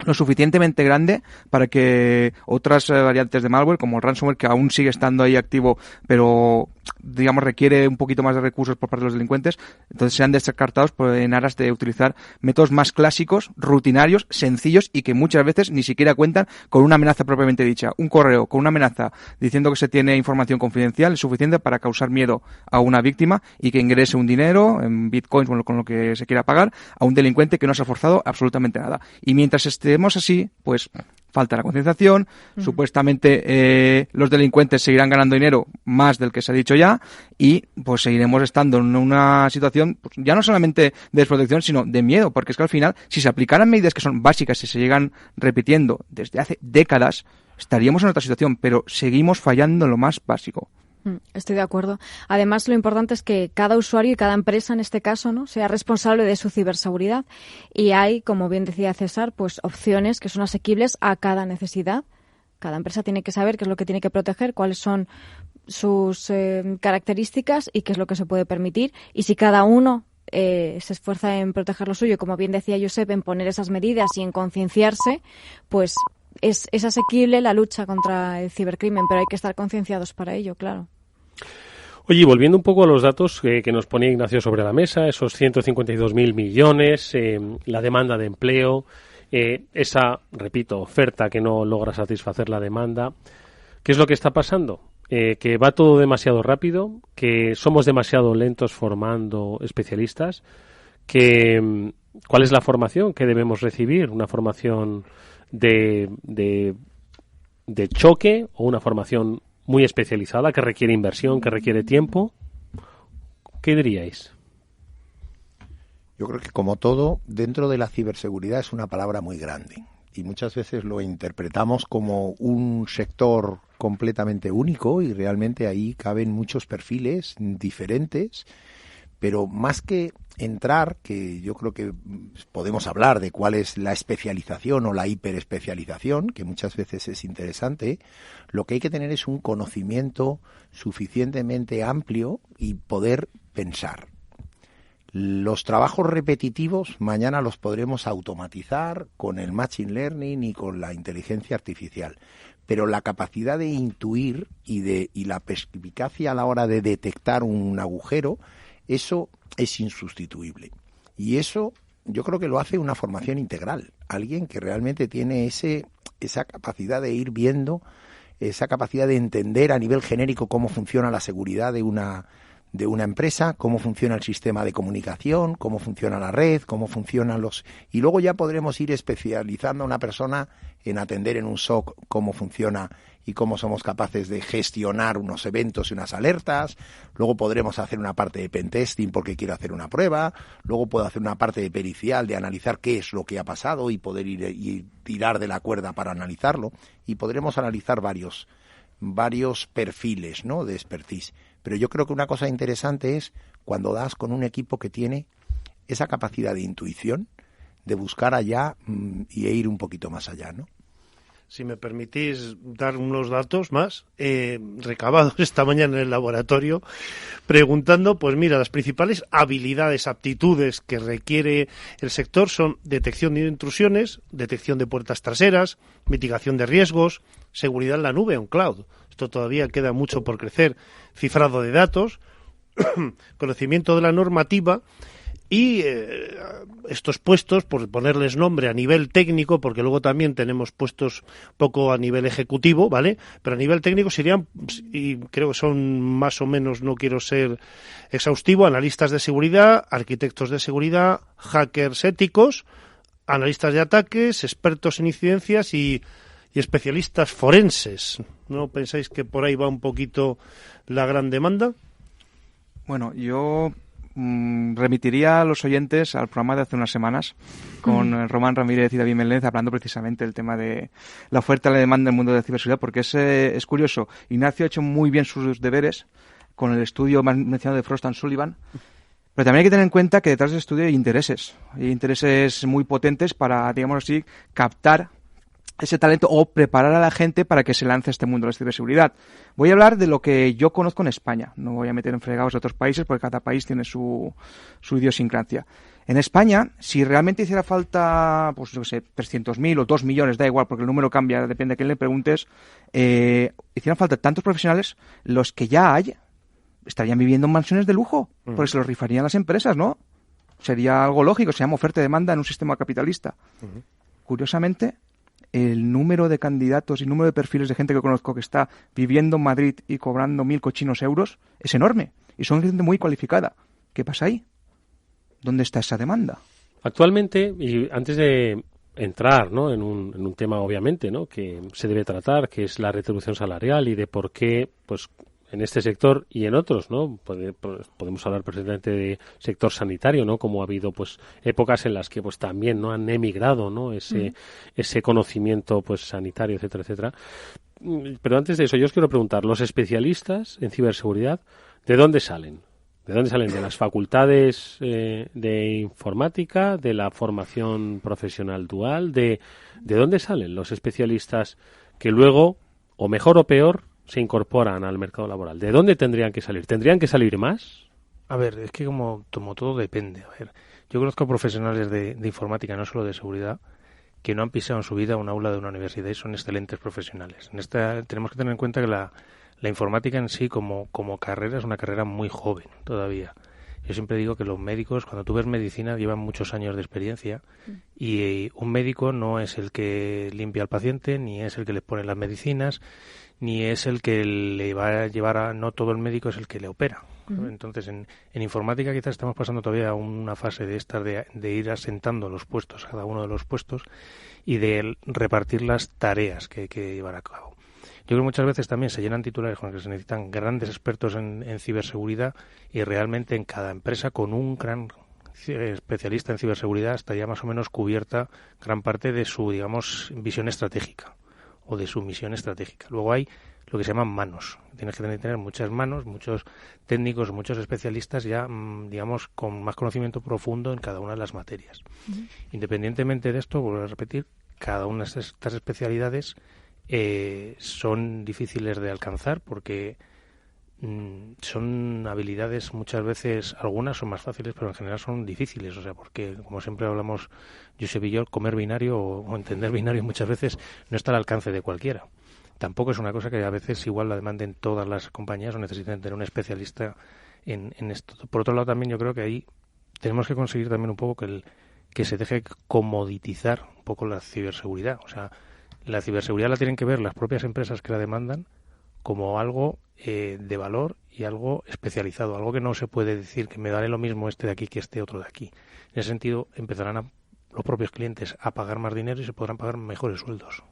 lo suficientemente grande para que otras variantes de malware, como el ransomware, que aún sigue estando ahí activo, pero digamos requiere un poquito más de recursos por parte de los delincuentes, entonces sean descartados en aras de utilizar métodos más clásicos, rutinarios, sencillos y que muchas veces ni siquiera cuentan con una amenaza propiamente dicha. Un correo con una amenaza diciendo que se tiene información confidencial es suficiente para causar miedo a una víctima y que ingrese un dinero en bitcoins o con lo que se quiera pagar a un delincuente que no se ha forzado absolutamente nada. Y mientras estemos así, pues falta la concienciación, supuestamente los delincuentes seguirán ganando dinero más del que se ha dicho ya y pues seguiremos estando en una situación pues, ya no solamente de desprotección sino de miedo, porque es que al final si se aplicaran medidas que son básicas y se llegan repitiendo desde hace décadas estaríamos en otra situación, pero seguimos fallando en lo más básico. Estoy de acuerdo. Además, lo importante es que cada usuario y cada empresa, en este caso, ¿no?, sea responsable de su ciberseguridad. Y hay, como bien decía César, pues opciones que son asequibles a cada necesidad. Cada empresa tiene que saber qué es lo que tiene que proteger, cuáles son sus características y qué es lo que se puede permitir. Y si cada uno se esfuerza en proteger lo suyo, como bien decía Josep, en poner esas medidas y en concienciarse, pues es asequible la lucha contra el cibercrimen, pero hay que estar concienciados para ello, claro. Oye, volviendo un poco a los datos que nos ponía Ignacio sobre la mesa, esos 152.000 millones, la demanda de empleo, esa, repito, oferta que no logra satisfacer la demanda. ¿Qué es lo que está pasando? Que va todo demasiado rápido, que somos demasiado lentos formando especialistas, que ¿cuál es la formación que debemos recibir? ¿Una formación de choque o una formación muy especializada que requiere inversión, que requiere tiempo? ¿Qué diríais? Yo creo que, como todo, dentro de la ciberseguridad es una palabra muy grande y muchas veces lo interpretamos como un sector completamente único y realmente ahí caben muchos perfiles diferentes, pero más que entrar, que yo creo que podemos hablar de cuál es la especialización o la hiperespecialización, que muchas veces es interesante, lo que hay que tener es un conocimiento suficientemente amplio y poder pensar. Los trabajos repetitivos mañana los podremos automatizar con el machine learning y con la inteligencia artificial, pero la capacidad de intuir y la perspicacia a la hora de detectar un agujero, eso es insustituible. Y eso yo creo que lo hace una formación integral, alguien que realmente tiene esa capacidad de ir viendo, esa capacidad de entender a nivel genérico cómo funciona la seguridad de una empresa, cómo funciona el sistema de comunicación, cómo funciona la red, cómo funcionan los... Y luego ya podremos ir especializando a una persona en atender en un SOC cómo funciona y cómo somos capaces de gestionar unos eventos y unas alertas. Luego podremos hacer una parte de pentesting porque quiero hacer una prueba. Luego puedo hacer una parte de pericial, de analizar qué es lo que ha pasado y poder ir y tirar de la cuerda para analizarlo. Y podremos analizar varios perfiles, ¿no?, de expertise. Pero yo creo que una cosa interesante es cuando das con un equipo que tiene esa capacidad de intuición, de buscar allá y ir un poquito más allá, ¿no? Si me permitís dar unos datos más, recabados esta mañana en el laboratorio, preguntando, pues mira, las principales habilidades, aptitudes que requiere el sector son detección de intrusiones, detección de puertas traseras, mitigación de riesgos, seguridad en la nube, on cloud. Esto todavía queda mucho por crecer, cifrado de datos, conocimiento de la normativa y estos puestos, por ponerles nombre a nivel técnico, porque luego también tenemos puestos poco a nivel ejecutivo, ¿vale? Pero a nivel técnico serían, y creo que son más o menos, no quiero ser exhaustivo, analistas de seguridad, arquitectos de seguridad, hackers éticos, analistas de ataques, expertos en incidencias y especialistas forenses. ¿No pensáis que por ahí va un poquito la gran demanda? Bueno, yo remitiría a los oyentes al programa de hace unas semanas con Román Ramírez y David Meléndez hablando precisamente del tema de la oferta y la demanda en el mundo de la ciberseguridad, porque es curioso. Ignacio ha hecho muy bien sus deberes con el estudio mencionado de Frost & Sullivan, pero también hay que tener en cuenta que detrás del estudio hay intereses muy potentes para, digamos así, captar ese talento o preparar a la gente para que se lance a este mundo de la ciberseguridad. Voy a hablar de lo que yo conozco en España. No voy a meter en fregados de otros países porque cada país tiene su idiosincrasia. En España, si realmente hiciera falta, pues yo qué sé, 300.000 o 2 millones, da igual porque el número cambia, depende de quién le preguntes, hicieran falta tantos profesionales, los que ya hay estarían viviendo en mansiones de lujo, porque se los rifarían las empresas, ¿no? Sería algo lógico, se llama oferta y demanda en un sistema capitalista. Curiosamente, el número de candidatos y el número de perfiles de gente que conozco que está viviendo en Madrid y cobrando 1.000 cochinos euros es enorme. Y son gente muy cualificada. ¿Qué pasa ahí? ¿Dónde está esa demanda? Actualmente, y antes de entrar, ¿no?, en un tema obviamente, ¿no?, que se debe tratar, que es la retribución salarial y de por qué, pues, en este sector y en otros, ¿no? Podemos hablar precisamente de sector sanitario, ¿no? Como ha habido, pues, épocas en las que, pues, también no han emigrado, ¿no?, ese conocimiento, pues, sanitario, etcétera, etcétera. Pero antes de eso, yo os quiero preguntar, los especialistas en ciberseguridad, ¿de dónde salen? ¿De dónde salen? ¿De las facultades de informática? ¿De la formación profesional dual? ¿De dónde salen los especialistas que luego, o mejor o peor, se incorporan al mercado laboral? ¿De dónde tendrían que salir? ¿Tendrían que salir más? A ver, es que como todo depende. A ver, yo conozco profesionales de informática, no solo de seguridad, que no han pisado en su vida un aula de una universidad y son excelentes profesionales. Tenemos que tener en cuenta que la informática en sí como carrera es una carrera muy joven todavía. Yo siempre digo que los médicos, cuando tú ves medicina, llevan muchos años de experiencia y un médico no es el que limpia al paciente, ni es el que le pone las medicinas, ni es el que le va a llevar a... No todo el médico es el que le opera. Entonces, en informática quizás estamos pasando todavía una fase de estas de ir asentando los puestos, cada uno de los puestos, y de repartir las tareas que hay que llevar a cabo. Yo creo que muchas veces también se llenan titulares con los que se necesitan grandes expertos en ciberseguridad y realmente en cada empresa con un gran especialista en ciberseguridad estaría más o menos cubierta gran parte de su, digamos, visión estratégica o de su misión estratégica. Luego hay lo que se llaman manos. Tienes que tener muchas manos, muchos técnicos, muchos especialistas ya, digamos, con más conocimiento profundo en cada una de las materias. Independientemente de esto, vuelvo a repetir, cada una de estas especialidades son difíciles de alcanzar porque son habilidades muchas veces, algunas son más fáciles, pero en general son difíciles, o sea, porque como siempre hablamos, Josep y yo, comer binario o entender binario muchas veces no está al alcance de cualquiera. Tampoco es una cosa que a veces igual la demanden todas las compañías o necesiten tener un especialista en esto. Por otro lado, también yo creo que ahí tenemos que conseguir también un poco que se deje comoditizar un poco la ciberseguridad, o sea, la ciberseguridad la tienen que ver las propias empresas que la demandan como algo de valor y algo especializado, algo que no se puede decir que me daré lo mismo este de aquí que este otro de aquí. En ese sentido, empezarán los propios clientes a pagar más dinero y se podrán pagar mejores sueldos.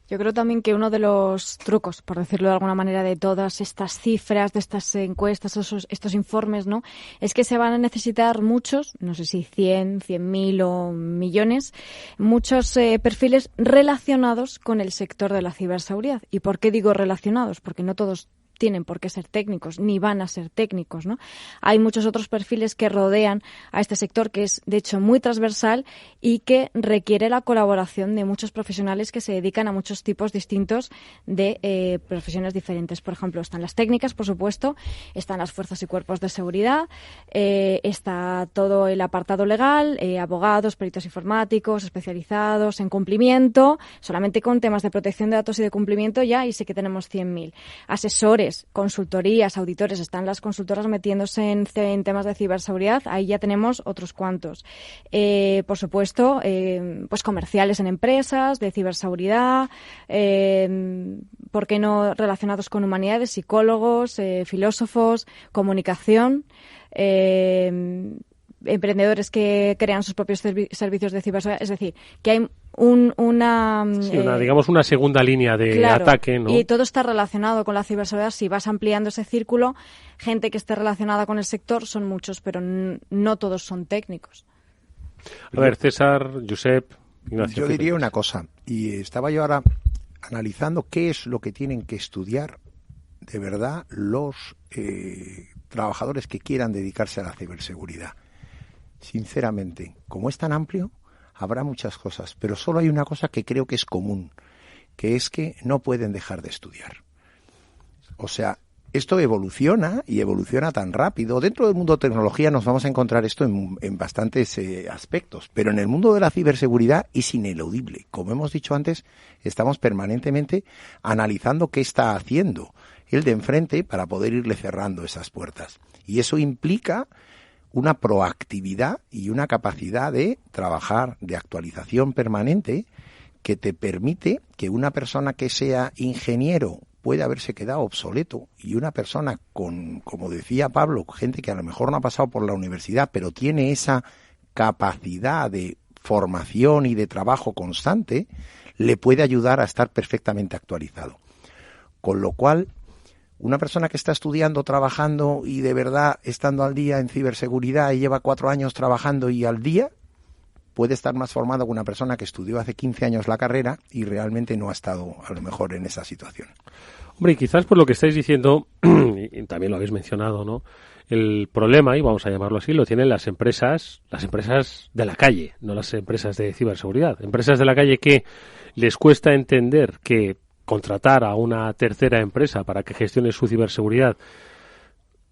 Yo creo también que uno de los trucos, por decirlo de alguna manera, de todas estas cifras, de estas encuestas, estos informes, ¿no?, es que se van a necesitar muchos, no sé si 100.000 o millones, muchos perfiles relacionados con el sector de la ciberseguridad. ¿Y por qué digo relacionados? Porque no todos tienen por qué ser técnicos, ni van a ser técnicos, ¿no? Hay muchos otros perfiles que rodean a este sector que es, de hecho, muy transversal y que requiere la colaboración de muchos profesionales que se dedican a muchos tipos distintos de profesiones diferentes. Por ejemplo, están las técnicas, por supuesto, están las fuerzas y cuerpos de seguridad, está todo el apartado legal, abogados, peritos informáticos, especializados en cumplimiento, solamente con temas de protección de datos y de cumplimiento ya, y sí que tenemos 100.000. Asesores, consultorías, auditores, están las consultoras metiéndose en temas de ciberseguridad, ahí ya tenemos otros cuantos. Por supuesto, pues comerciales en empresas, de ciberseguridad, ¿por qué no relacionados con humanidades, psicólogos, filósofos, comunicación, emprendedores que crean sus propios servicios de ciberseguridad? Es decir, que hay una segunda línea de ataque, ¿no? Y todo está relacionado con la ciberseguridad. Si vas ampliando ese círculo, gente que esté relacionada con el sector son muchos, pero no todos son técnicos. A ver, César, Josep, Ignacio. Yo diría una cosa, y estaba yo ahora analizando qué es lo que tienen que estudiar de verdad los trabajadores que quieran dedicarse a la ciberseguridad. Sinceramente, como es tan amplio, habrá muchas cosas, pero solo hay una cosa que creo que es común, que es que no pueden dejar de estudiar. O sea, esto evoluciona y evoluciona tan rápido. Dentro del mundo de tecnología nos vamos a encontrar esto en bastantes aspectos, pero en el mundo de la ciberseguridad es ineludible. Como hemos dicho antes, estamos permanentemente analizando qué está haciendo el de enfrente para poder irle cerrando esas puertas. Y eso implica una proactividad y una capacidad de trabajar, de actualización permanente, que te permite que una persona que sea ingeniero puede haberse quedado obsoleto y una persona con, como decía Pablo, gente que a lo mejor no ha pasado por la universidad, pero tiene esa capacidad de formación y de trabajo constante, le puede ayudar a estar perfectamente actualizado. Con lo cual, una persona que está estudiando, trabajando y de verdad estando al día en ciberseguridad y lleva 4 años trabajando y al día, puede estar más formado que una persona que estudió hace 15 años la carrera y realmente no ha estado a lo mejor en esa situación. Hombre, y quizás por lo que estáis diciendo, y también lo habéis mencionado, ¿no?, el problema, y vamos a llamarlo así, lo tienen las empresas de la calle, no las empresas de ciberseguridad. Empresas de la calle que les cuesta entender que contratar a una tercera empresa para que gestione su ciberseguridad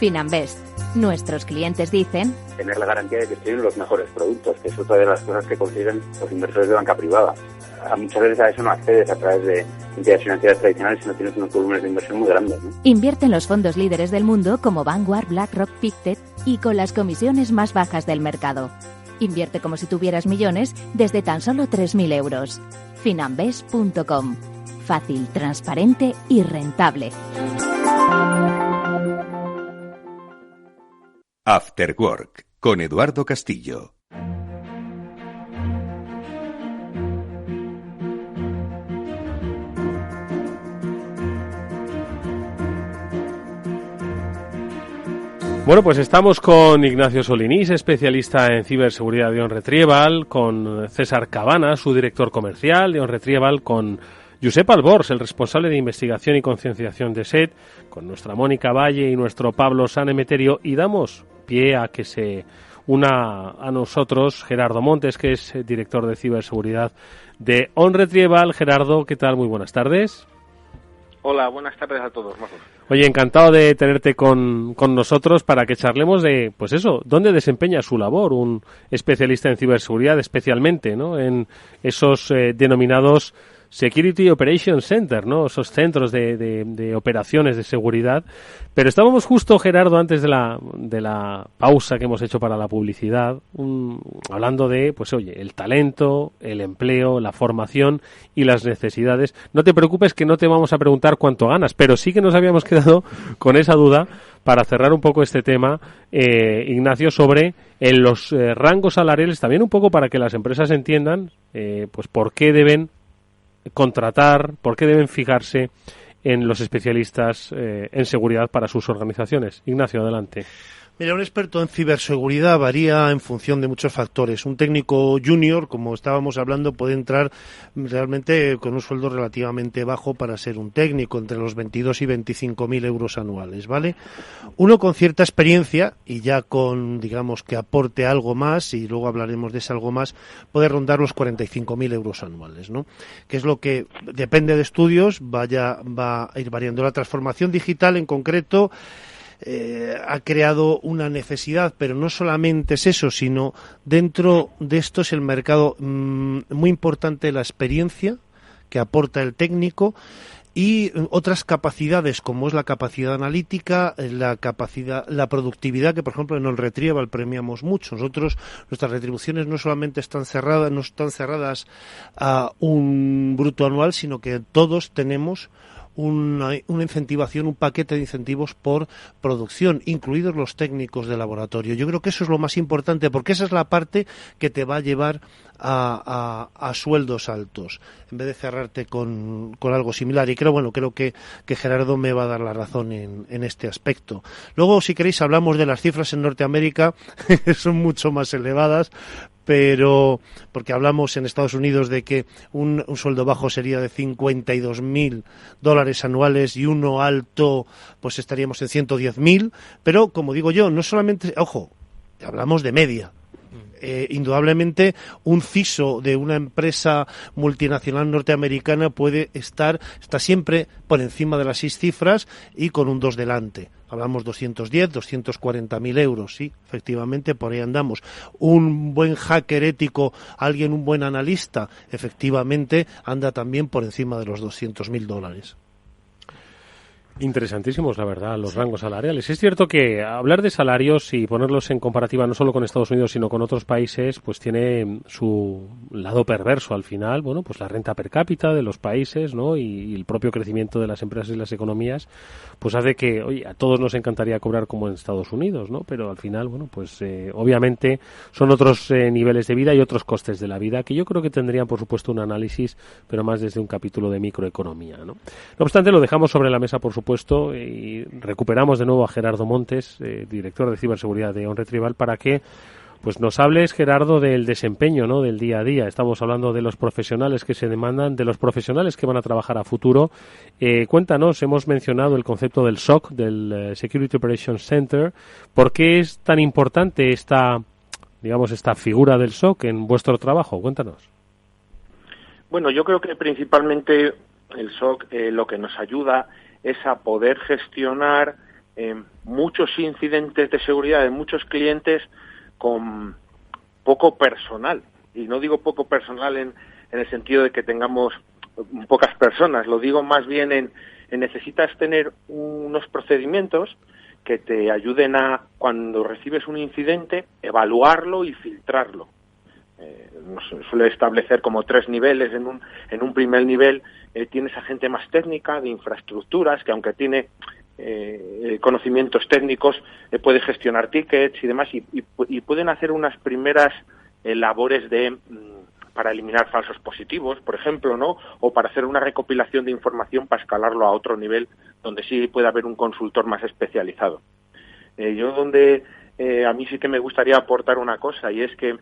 Finambest. Nuestros clientes dicen... Tener la garantía de que tienen los mejores productos, que es otra de las cosas que consiguen los inversores de banca privada. Muchas veces a eso no accedes a través de entidades financieras tradicionales si no tienes unos volúmenes de inversión muy grandes, ¿no? Invierte en los fondos líderes del mundo como Vanguard, BlackRock, Pictet y con las comisiones más bajas del mercado. Invierte como si tuvieras millones desde tan solo 3.000 euros. Finambest.com. Fácil, transparente y rentable. After Work, con Eduardo Castillo. Bueno, pues estamos con Ignacio Solinís, especialista en ciberseguridad de OnRetrieval, con César Cabana, su director comercial de OnRetrieval, con Josep Albors, el responsable de investigación y concienciación de SET, con nuestra Mónica Valle y nuestro Pablo San Emeterio, y damos pie a que se una a nosotros Gerardo Montes, que es director de ciberseguridad de OnRetrieval. Gerardo, ¿qué tal? Muy buenas tardes. Hola, buenas tardes a todos. Oye, encantado de tenerte con nosotros para que charlemos de, pues eso, dónde desempeña su labor un especialista en ciberseguridad, especialmente, ¿no?, en esos denominados Security Operations Center, ¿no?, esos centros de operaciones de seguridad. Pero estábamos justo, Gerardo, antes de la pausa que hemos hecho para la publicidad, hablando de, pues oye, el talento, el empleo, la formación y las necesidades. No te preocupes que no te vamos a preguntar cuánto ganas, pero sí que nos habíamos quedado con esa duda para cerrar un poco este tema, Ignacio, sobre los rangos salariales, también un poco para que las empresas entiendan pues por qué deben contratar, por qué deben fijarse en los especialistas en seguridad para sus organizaciones. Ignacio, adelante. Mira, un experto en ciberseguridad varía en función de muchos factores. Un técnico junior, como estábamos hablando, puede entrar realmente con un sueldo relativamente bajo para ser un técnico, entre los 22 y 25.000 euros anuales, ¿vale? Uno con cierta experiencia y ya con, digamos, que aporte algo más, y luego hablaremos de ese algo más, puede rondar los 45.000 euros anuales, ¿no? Que es lo que, depende de estudios, va a ir variando. La transformación digital, en concreto, ha creado una necesidad, pero no solamente es eso, sino dentro de esto es el mercado muy importante, la experiencia que aporta el técnico y otras capacidades como es la capacidad analítica, la productividad, que por ejemplo en OnRetrieval premiamos mucho. Nosotros, nuestras retribuciones no solamente están cerradas a un bruto anual, sino que todos tenemos una incentivación, un paquete de incentivos por producción, incluidos los técnicos de laboratorio. Yo creo que eso es lo más importante, porque esa es la parte que te va a llevar a sueldos altos, en vez de cerrarte con algo similar. Y creo que Gerardo me va a dar la razón en este aspecto. Luego, si queréis, hablamos de las cifras en Norteamérica, son mucho más elevadas, pero porque hablamos en Estados Unidos de que un sueldo bajo sería de $52.000 anuales y uno alto pues estaríamos en 110.000, pero como digo yo, no solamente, ojo, hablamos de media. Indudablemente un CISO de una empresa multinacional norteamericana está siempre por encima de las 6 cifras y con un 2 delante. Hablamos 210, 240.000 euros, sí, efectivamente, por ahí andamos. Un buen hacker ético, un buen analista, efectivamente, anda también por encima de los $200.000. Interesantísimos, la verdad, los rangos salariales. Es cierto que hablar de salarios y ponerlos en comparativa no solo con Estados Unidos, sino con otros países, pues tiene su lado perverso al final. Bueno, pues la renta per cápita de los países, ¿no?, y el propio crecimiento de las empresas y las economías, pues hace que, oye, a todos nos encantaría cobrar como en Estados Unidos, ¿no? Pero al final, bueno, pues obviamente son otros niveles de vida y otros costes de la vida que yo creo que tendrían, por supuesto, un análisis, pero más desde un capítulo de microeconomía, ¿no? No obstante, lo dejamos sobre la mesa, por supuesto, y recuperamos de nuevo a Gerardo Montes, director de ciberseguridad de OnRetrieval, para que pues nos hables, Gerardo, del desempeño, ¿no?, del día a día. Estamos hablando de los profesionales que se demandan, de los profesionales que van a trabajar a futuro. Cuéntanos, hemos mencionado el concepto del SOC, del Security Operations Center. ¿Por qué es tan importante esta figura del SOC en vuestro trabajo? Cuéntanos. Bueno, yo creo que principalmente el SOC lo que nos ayuda es a poder gestionar muchos incidentes de seguridad de muchos clientes con poco personal. Y no digo poco personal en el sentido de que tengamos pocas personas, lo digo más bien en necesitas tener unos procedimientos que te ayuden a, cuando recibes un incidente, evaluarlo y filtrarlo. Suele establecer como 3 niveles. En un primer nivel tienes a gente más técnica, de infraestructuras, que aunque tiene conocimientos técnicos, puede gestionar tickets y demás, y pueden hacer unas primeras labores para eliminar falsos positivos, por ejemplo, ¿no? O para hacer una recopilación de información para escalarlo a otro nivel donde sí puede haber un consultor más especializado. A mí sí que me gustaría aportar una cosa, y es que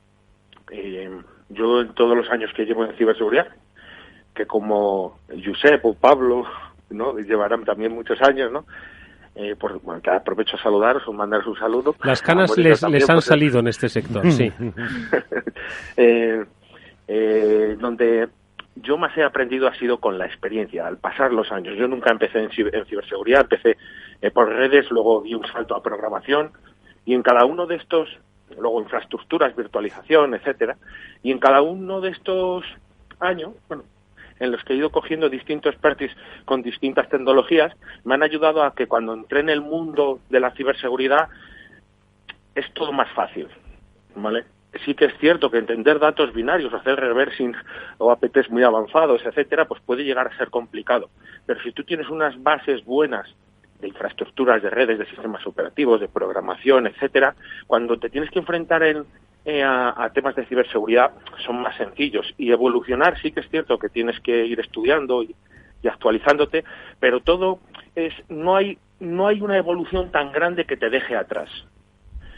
yo en todos los años que llevo en ciberseguridad, que como Josep o Pablo, ¿no?, llevarán también muchos años, ¿no? Que aprovecho a saludaros o mandaros un saludo. Las canas les han salido en este sector, sí. Donde yo más he aprendido ha sido con la experiencia, al pasar los años. Yo nunca empecé en ciberseguridad, empecé por redes, luego di un salto a programación, y en cada uno de estos, luego infraestructuras, virtualización, etcétera, y en cada uno de estos años, en los que he ido cogiendo distintos expertise con distintas tecnologías, me han ayudado a que cuando entré en el mundo de la ciberseguridad es todo más fácil, ¿vale? Sí que es cierto que entender datos binarios, hacer reversing o APTs muy avanzados, etcétera, pues puede llegar a ser complicado. Pero si tú tienes unas bases buenas de infraestructuras, de redes, de sistemas operativos, de programación, etcétera, cuando te tienes que enfrentar a temas de ciberseguridad son más sencillos. Y evolucionar sí que es cierto que tienes que ir estudiando y actualizándote, pero todo no hay una evolución tan grande que te deje atrás.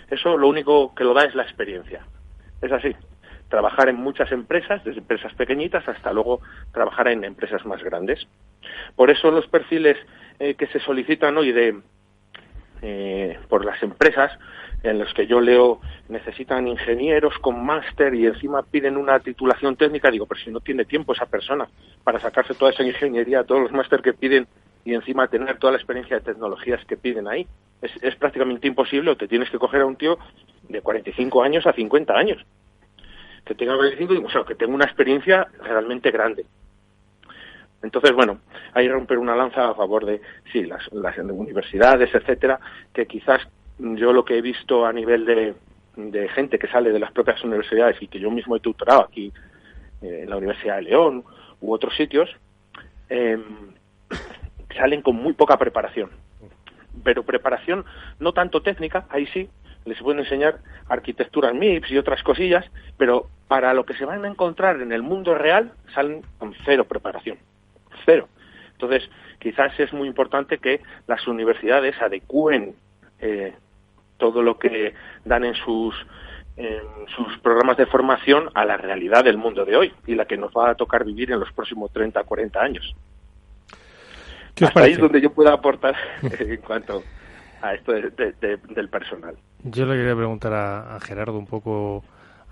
Eso lo único que lo da es la experiencia. Es así. Trabajar en muchas empresas, desde empresas pequeñitas hasta luego trabajar en empresas más grandes. Por eso los perfiles que se solicitan hoy por las empresas, en los que yo leo necesitan ingenieros con máster y encima piden una titulación técnica, digo, pero si no tiene tiempo esa persona para sacarse toda esa ingeniería, todos los máster que piden y encima tener toda la experiencia de tecnologías que piden ahí. Es prácticamente imposible, o te tienes que coger a un tío de 45 años a 50 años. Que tenga 45, o sea, que tenga una experiencia realmente grande. Entonces, hay que romper una lanza a favor de, sí, las universidades, etcétera, que quizás yo lo que he visto a nivel de gente que sale de las propias universidades y que yo mismo he tutorado aquí en la Universidad de León u otros sitios, salen con muy poca preparación. Pero preparación no tanto técnica, ahí sí, les pueden enseñar arquitecturas MIPS y otras cosillas, pero para lo que se van a encontrar en el mundo real salen con cero preparación. Cero. Entonces, quizás es muy importante que las universidades adecúen todo lo que dan en sus programas de formación a la realidad del mundo de hoy y la que nos va a tocar vivir en los próximos 30, 40 años. Hasta ahí es donde yo puedo aportar en cuanto a esto del personal. Yo le quería preguntar a Gerardo un poco.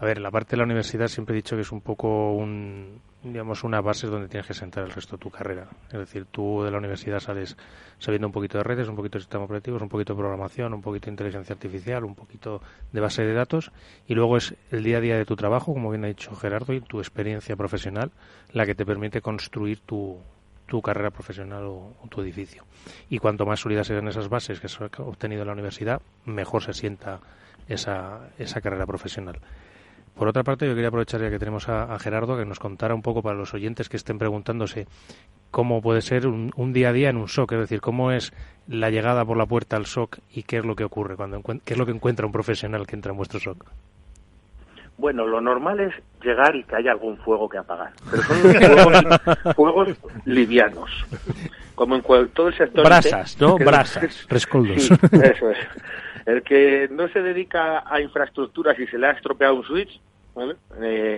A ver, la parte de la universidad siempre he dicho que es un poco una base donde tienes que sentar el resto de tu carrera. Es decir, tú de la universidad sales sabiendo un poquito de redes, un poquito de sistemas operativos, un poquito de programación, un poquito de inteligencia artificial, un poquito de base de datos, y luego es el día a día de tu trabajo, como bien ha dicho Gerardo, y tu experiencia profesional la que te permite construir tu carrera profesional o tu edificio. Y cuanto más sólidas sean esas bases que se han obtenido en la universidad, mejor se sienta esa carrera profesional. Por otra parte, yo quería aprovechar ya que tenemos a Gerardo, que nos contara un poco para los oyentes que estén preguntándose cómo puede ser un día a día en un SOC, es decir, cómo es la llegada por la puerta al SOC y qué es lo que ocurre, qué es lo que encuentra un profesional que entra en vuestro SOC. Bueno, lo normal es llegar y que haya algún fuego que apagar, pero son fuegos livianos, como en todo el sector. Brasas, ¿no? Brasas, rescoldos. Sí, eso es. El que no se dedica a infraestructuras y se le ha estropeado un switch, ¿vale?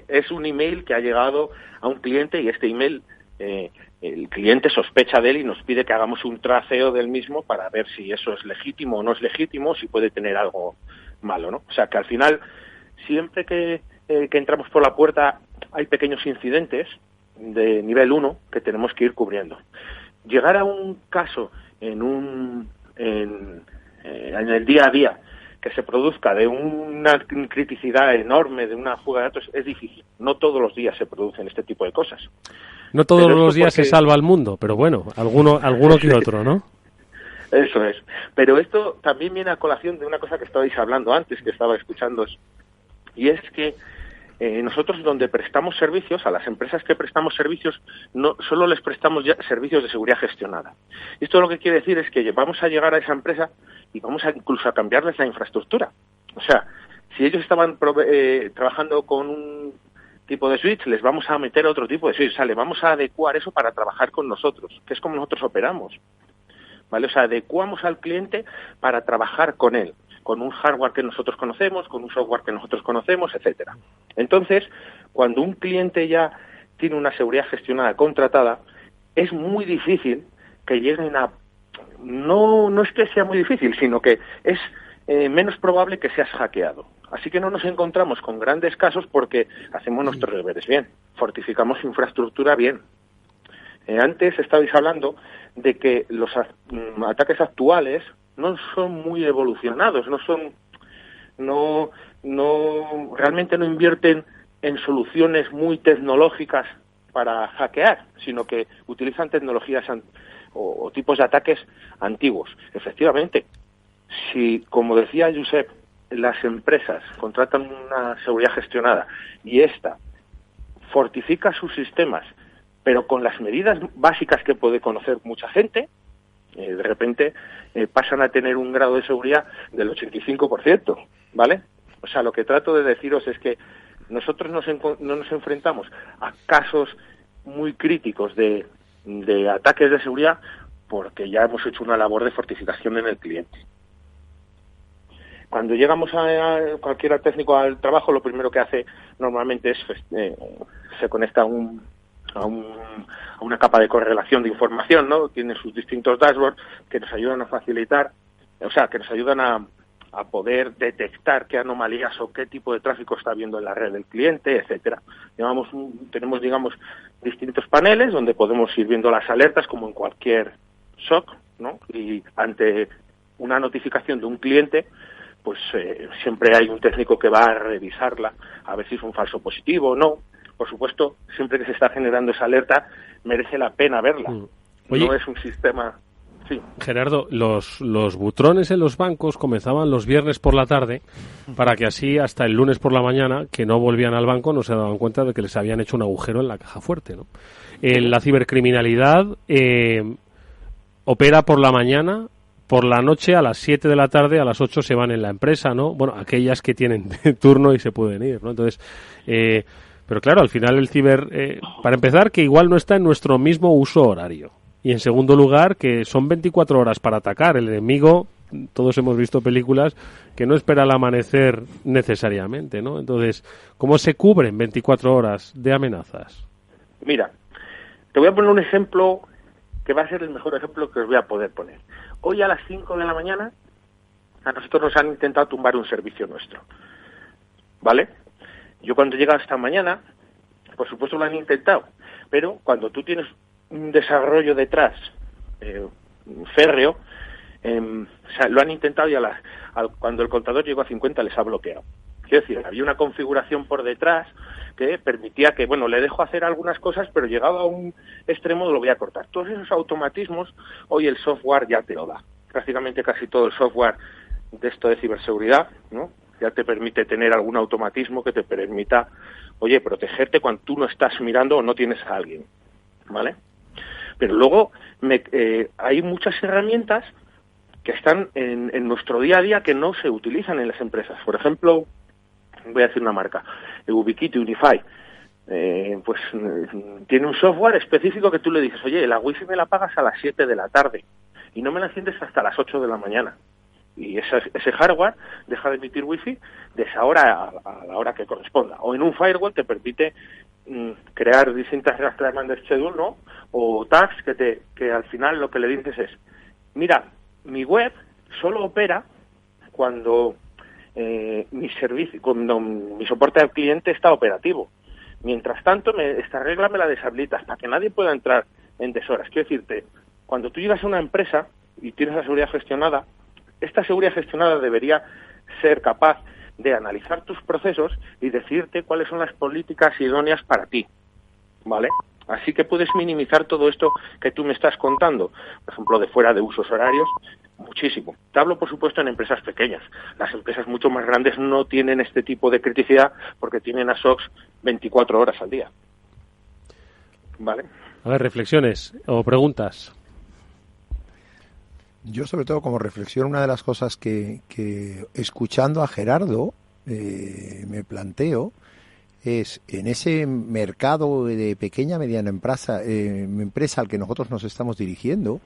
Es un email que ha llegado a un cliente y este email, el cliente sospecha de él y nos pide que hagamos un traceo del mismo para ver si eso es legítimo o no es legítimo, si puede tener algo malo, ¿no? O sea que al final, siempre que entramos por la puerta hay pequeños incidentes de nivel 1 que tenemos que ir cubriendo. Llegar a un caso en en el día a día, que se produzca de una criticidad enorme, de una fuga de datos, es difícil. No todos los días se producen este tipo de cosas. No todos los días se salva el mundo, pero bueno, alguno que otro, ¿no? Eso es. Pero esto también viene a colación de una cosa que estabais hablando antes, que estaba escuchando, y es que nosotros donde prestamos servicios, a las empresas que prestamos servicios, no solo les prestamos ya servicios de seguridad gestionada. Esto lo que quiere decir es que vamos a llegar a esa empresa y vamos a incluso a cambiarles la infraestructura. O sea, si ellos estaban trabajando con un tipo de switch, les vamos a meter otro tipo de switch. O sea, le vamos a adecuar eso para trabajar con nosotros, que es como nosotros operamos. ¿Vale? O sea, adecuamos al cliente para trabajar con él, con un hardware que nosotros conocemos, con un software que nosotros conocemos, etcétera. Entonces, cuando un cliente ya tiene una seguridad gestionada contratada, es muy difícil que lleguen a... No es que sea muy difícil, sino que es menos probable que seas hackeado. Así que no nos encontramos con grandes casos porque hacemos nuestros deberes bien, fortificamos infraestructura bien. Antes estabais hablando de que los ataques actuales no son muy evolucionados, realmente no invierten en soluciones muy tecnológicas para hackear, sino que utilizan tecnologías o tipos de ataques antiguos. Efectivamente, si, como decía Josep, las empresas contratan una seguridad gestionada y esta fortifica sus sistemas, pero con las medidas básicas que puede conocer mucha gente, de repente pasan a tener un grado de seguridad del 85%, ¿vale? O sea, lo que trato de deciros es que nosotros no nos enfrentamos a casos muy críticos de ataques de seguridad porque ya hemos hecho una labor de fortificación en el cliente. Cuando llegamos a cualquier técnico al trabajo, lo primero que hace normalmente es se conecta a una capa de correlación de información, ¿no? Tiene sus distintos dashboards que nos ayudan a facilitar, o sea, que nos ayudan a poder detectar qué anomalías o qué tipo de tráfico está habiendo en la red del cliente, etcétera. Tenemos, digamos, distintos paneles donde podemos ir viendo las alertas como en cualquier SOC, ¿no? Y ante una notificación de un cliente, pues siempre hay un técnico que va a revisarla, a ver si es un falso positivo o no. Por supuesto, siempre que se está generando esa alerta, merece la pena verla. Oye, no es un sistema... Sí. Gerardo, los butrones en los bancos comenzaban los viernes por la tarde para que así hasta el lunes por la mañana, que no volvían al banco, no se daban cuenta de que les habían hecho un agujero en la caja fuerte, ¿no? La cibercriminalidad opera por la mañana, por la noche a las 7 de la tarde, a las 8 se van en la empresa, ¿no? Bueno, aquellas que tienen turno y se pueden ir, ¿no? Entonces... pero claro, al final el ciber, para empezar, que igual no está en nuestro mismo uso horario. Y en segundo lugar, que son 24 horas para atacar. El enemigo, todos hemos visto películas, que no espera el amanecer necesariamente, ¿no? Entonces, ¿cómo se cubren 24 horas de amenazas? Mira, te voy a poner un ejemplo que va a ser el mejor ejemplo que os voy a poder poner. Hoy a las 5 de la mañana, a nosotros nos han intentado tumbar un servicio nuestro, ¿vale? Yo cuando he llegado esta mañana, por supuesto lo han intentado, pero cuando tú tienes un desarrollo detrás férreo, o sea, lo han intentado y cuando el contador llegó a 50 les ha bloqueado. Quiero decir, había una configuración por detrás que permitía que, bueno, le dejo hacer algunas cosas, pero llegado a un extremo lo voy a cortar. Todos esos automatismos, hoy el software ya te lo da. Prácticamente casi todo el software de esto de ciberseguridad, ¿no? Ya te permite tener algún automatismo que te permita, oye, protegerte cuando tú no estás mirando o no tienes a alguien, ¿vale? Pero luego hay muchas herramientas que están en nuestro día a día que no se utilizan en las empresas. Por ejemplo, voy a decir una marca, Ubiquiti, Unify, pues tiene un software específico que tú le dices, oye, la wifi me la pagas a las 7 de la tarde y no me la enciendes hasta las 8 de la mañana. Y ese hardware deja de emitir wifi de esa hora a la hora que corresponda. O en un firewall te permite crear distintas Random Schedule, ¿no? O tags que al final lo que le dices es, mira, mi web solo opera cuando cuando mi soporte al cliente está operativo. Mientras tanto, esta regla me la deshabilitas para que nadie pueda entrar en deshoras. Quiero decirte, cuando tú llegas a una empresa y tienes la seguridad gestionada, esta seguridad gestionada debería ser capaz de analizar tus procesos y decirte cuáles son las políticas idóneas para ti, ¿vale? Así que puedes minimizar todo esto que tú me estás contando, por ejemplo, de fuera de usos horarios, muchísimo. Te hablo, por supuesto, en empresas pequeñas. Las empresas mucho más grandes no tienen este tipo de criticidad porque tienen a SOCs 24 horas al día. ¿Vale? A ver, reflexiones o preguntas. Yo, sobre todo, como reflexión, una de las cosas que escuchando a Gerardo me planteo es, en ese mercado de pequeña mediana empresa al que nosotros nos estamos dirigiendo,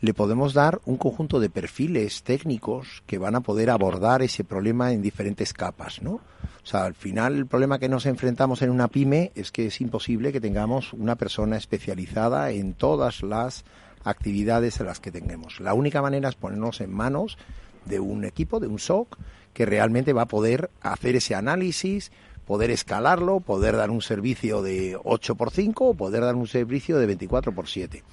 le podemos dar un conjunto de perfiles técnicos que van a poder abordar ese problema en diferentes capas, ¿no? O sea, al final el problema que nos enfrentamos en una pyme es que es imposible que tengamos una persona especializada en todas las actividades en las que tengamos. La única manera es ponernos en manos de un equipo, de un SOC, que realmente va a poder hacer ese análisis, poder escalarlo, poder dar un servicio de 8x5 o poder dar un servicio de 24x7.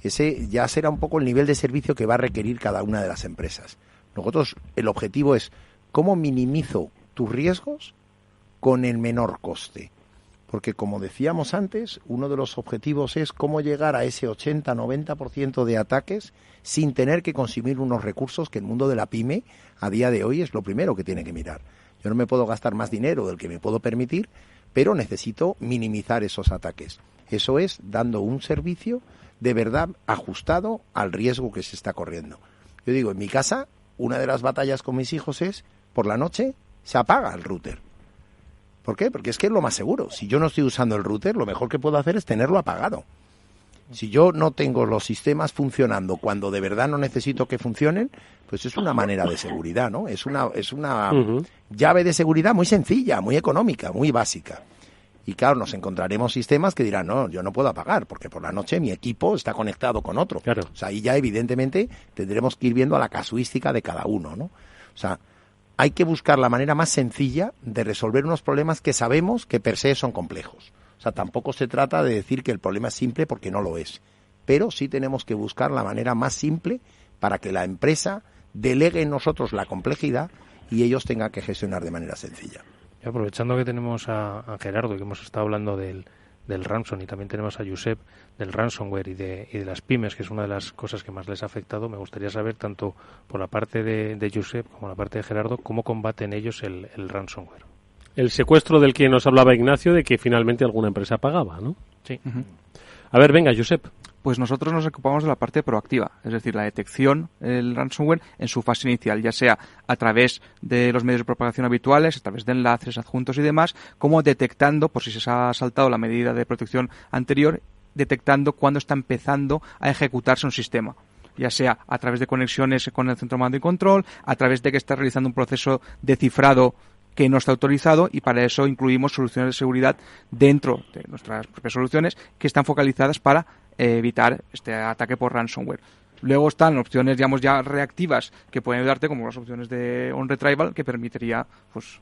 Ese ya será un poco el nivel de servicio que va a requerir cada una de las empresas. Nosotros, el objetivo es cómo minimizo tus riesgos con el menor coste. Porque, como decíamos antes, uno de los objetivos es cómo llegar a ese 80-90% de ataques sin tener que consumir unos recursos que el mundo de la pyme a día de hoy es lo primero que tiene que mirar. Yo no me puedo gastar más dinero del que me puedo permitir, pero necesito minimizar esos ataques. Eso es dando un servicio de verdad ajustado al riesgo que se está corriendo. Yo digo, en mi casa, una de las batallas con mis hijos es, por la noche, se apaga el router. ¿Por qué? Porque es que es lo más seguro. Si yo no estoy usando el router, lo mejor que puedo hacer es tenerlo apagado. Si yo no tengo los sistemas funcionando cuando de verdad no necesito que funcionen, pues es una manera de seguridad, ¿no? Es una llave de seguridad muy sencilla, muy económica, muy básica. Y claro, nos encontraremos sistemas que dirán, no, yo no puedo apagar, porque por la noche mi equipo está conectado con otro. Claro. O sea, ahí ya evidentemente tendremos que ir viendo a la casuística de cada uno, ¿no? O sea, hay que buscar la manera más sencilla de resolver unos problemas que sabemos que per se son complejos. O sea, tampoco se trata de decir que el problema es simple porque no lo es. Pero sí tenemos que buscar la manera más simple para que la empresa delegue en nosotros la complejidad y ellos tengan que gestionar de manera sencilla. Y aprovechando que tenemos a Gerardo, que hemos estado hablando del ransom, y también tenemos a Josep del ransomware y de las pymes, que es una de las cosas que más les ha afectado, me gustaría saber, tanto por la parte de Josep como la parte de Gerardo, cómo combaten ellos el ransomware. El secuestro del que nos hablaba Ignacio, de que finalmente alguna empresa pagaba, ¿no? Sí. A ver, venga, Josep. Pues nosotros nos ocupamos de la parte proactiva, es decir, la detección del ransomware en su fase inicial, ya sea a través de los medios de propagación habituales, a través de enlaces, adjuntos y demás, como detectando, por si se ha saltado la medida de protección anterior, detectando cuándo está empezando a ejecutarse un sistema, ya sea a través de conexiones con el centro de mando y control, a través de que está realizando un proceso de cifrado que no está autorizado, y para eso incluimos soluciones de seguridad dentro de nuestras propias soluciones que están focalizadas para evitar este ataque por ransomware. Luego están opciones, digamos, ya reactivas que pueden ayudarte, como las opciones de OnRetrieval, que permitiría pues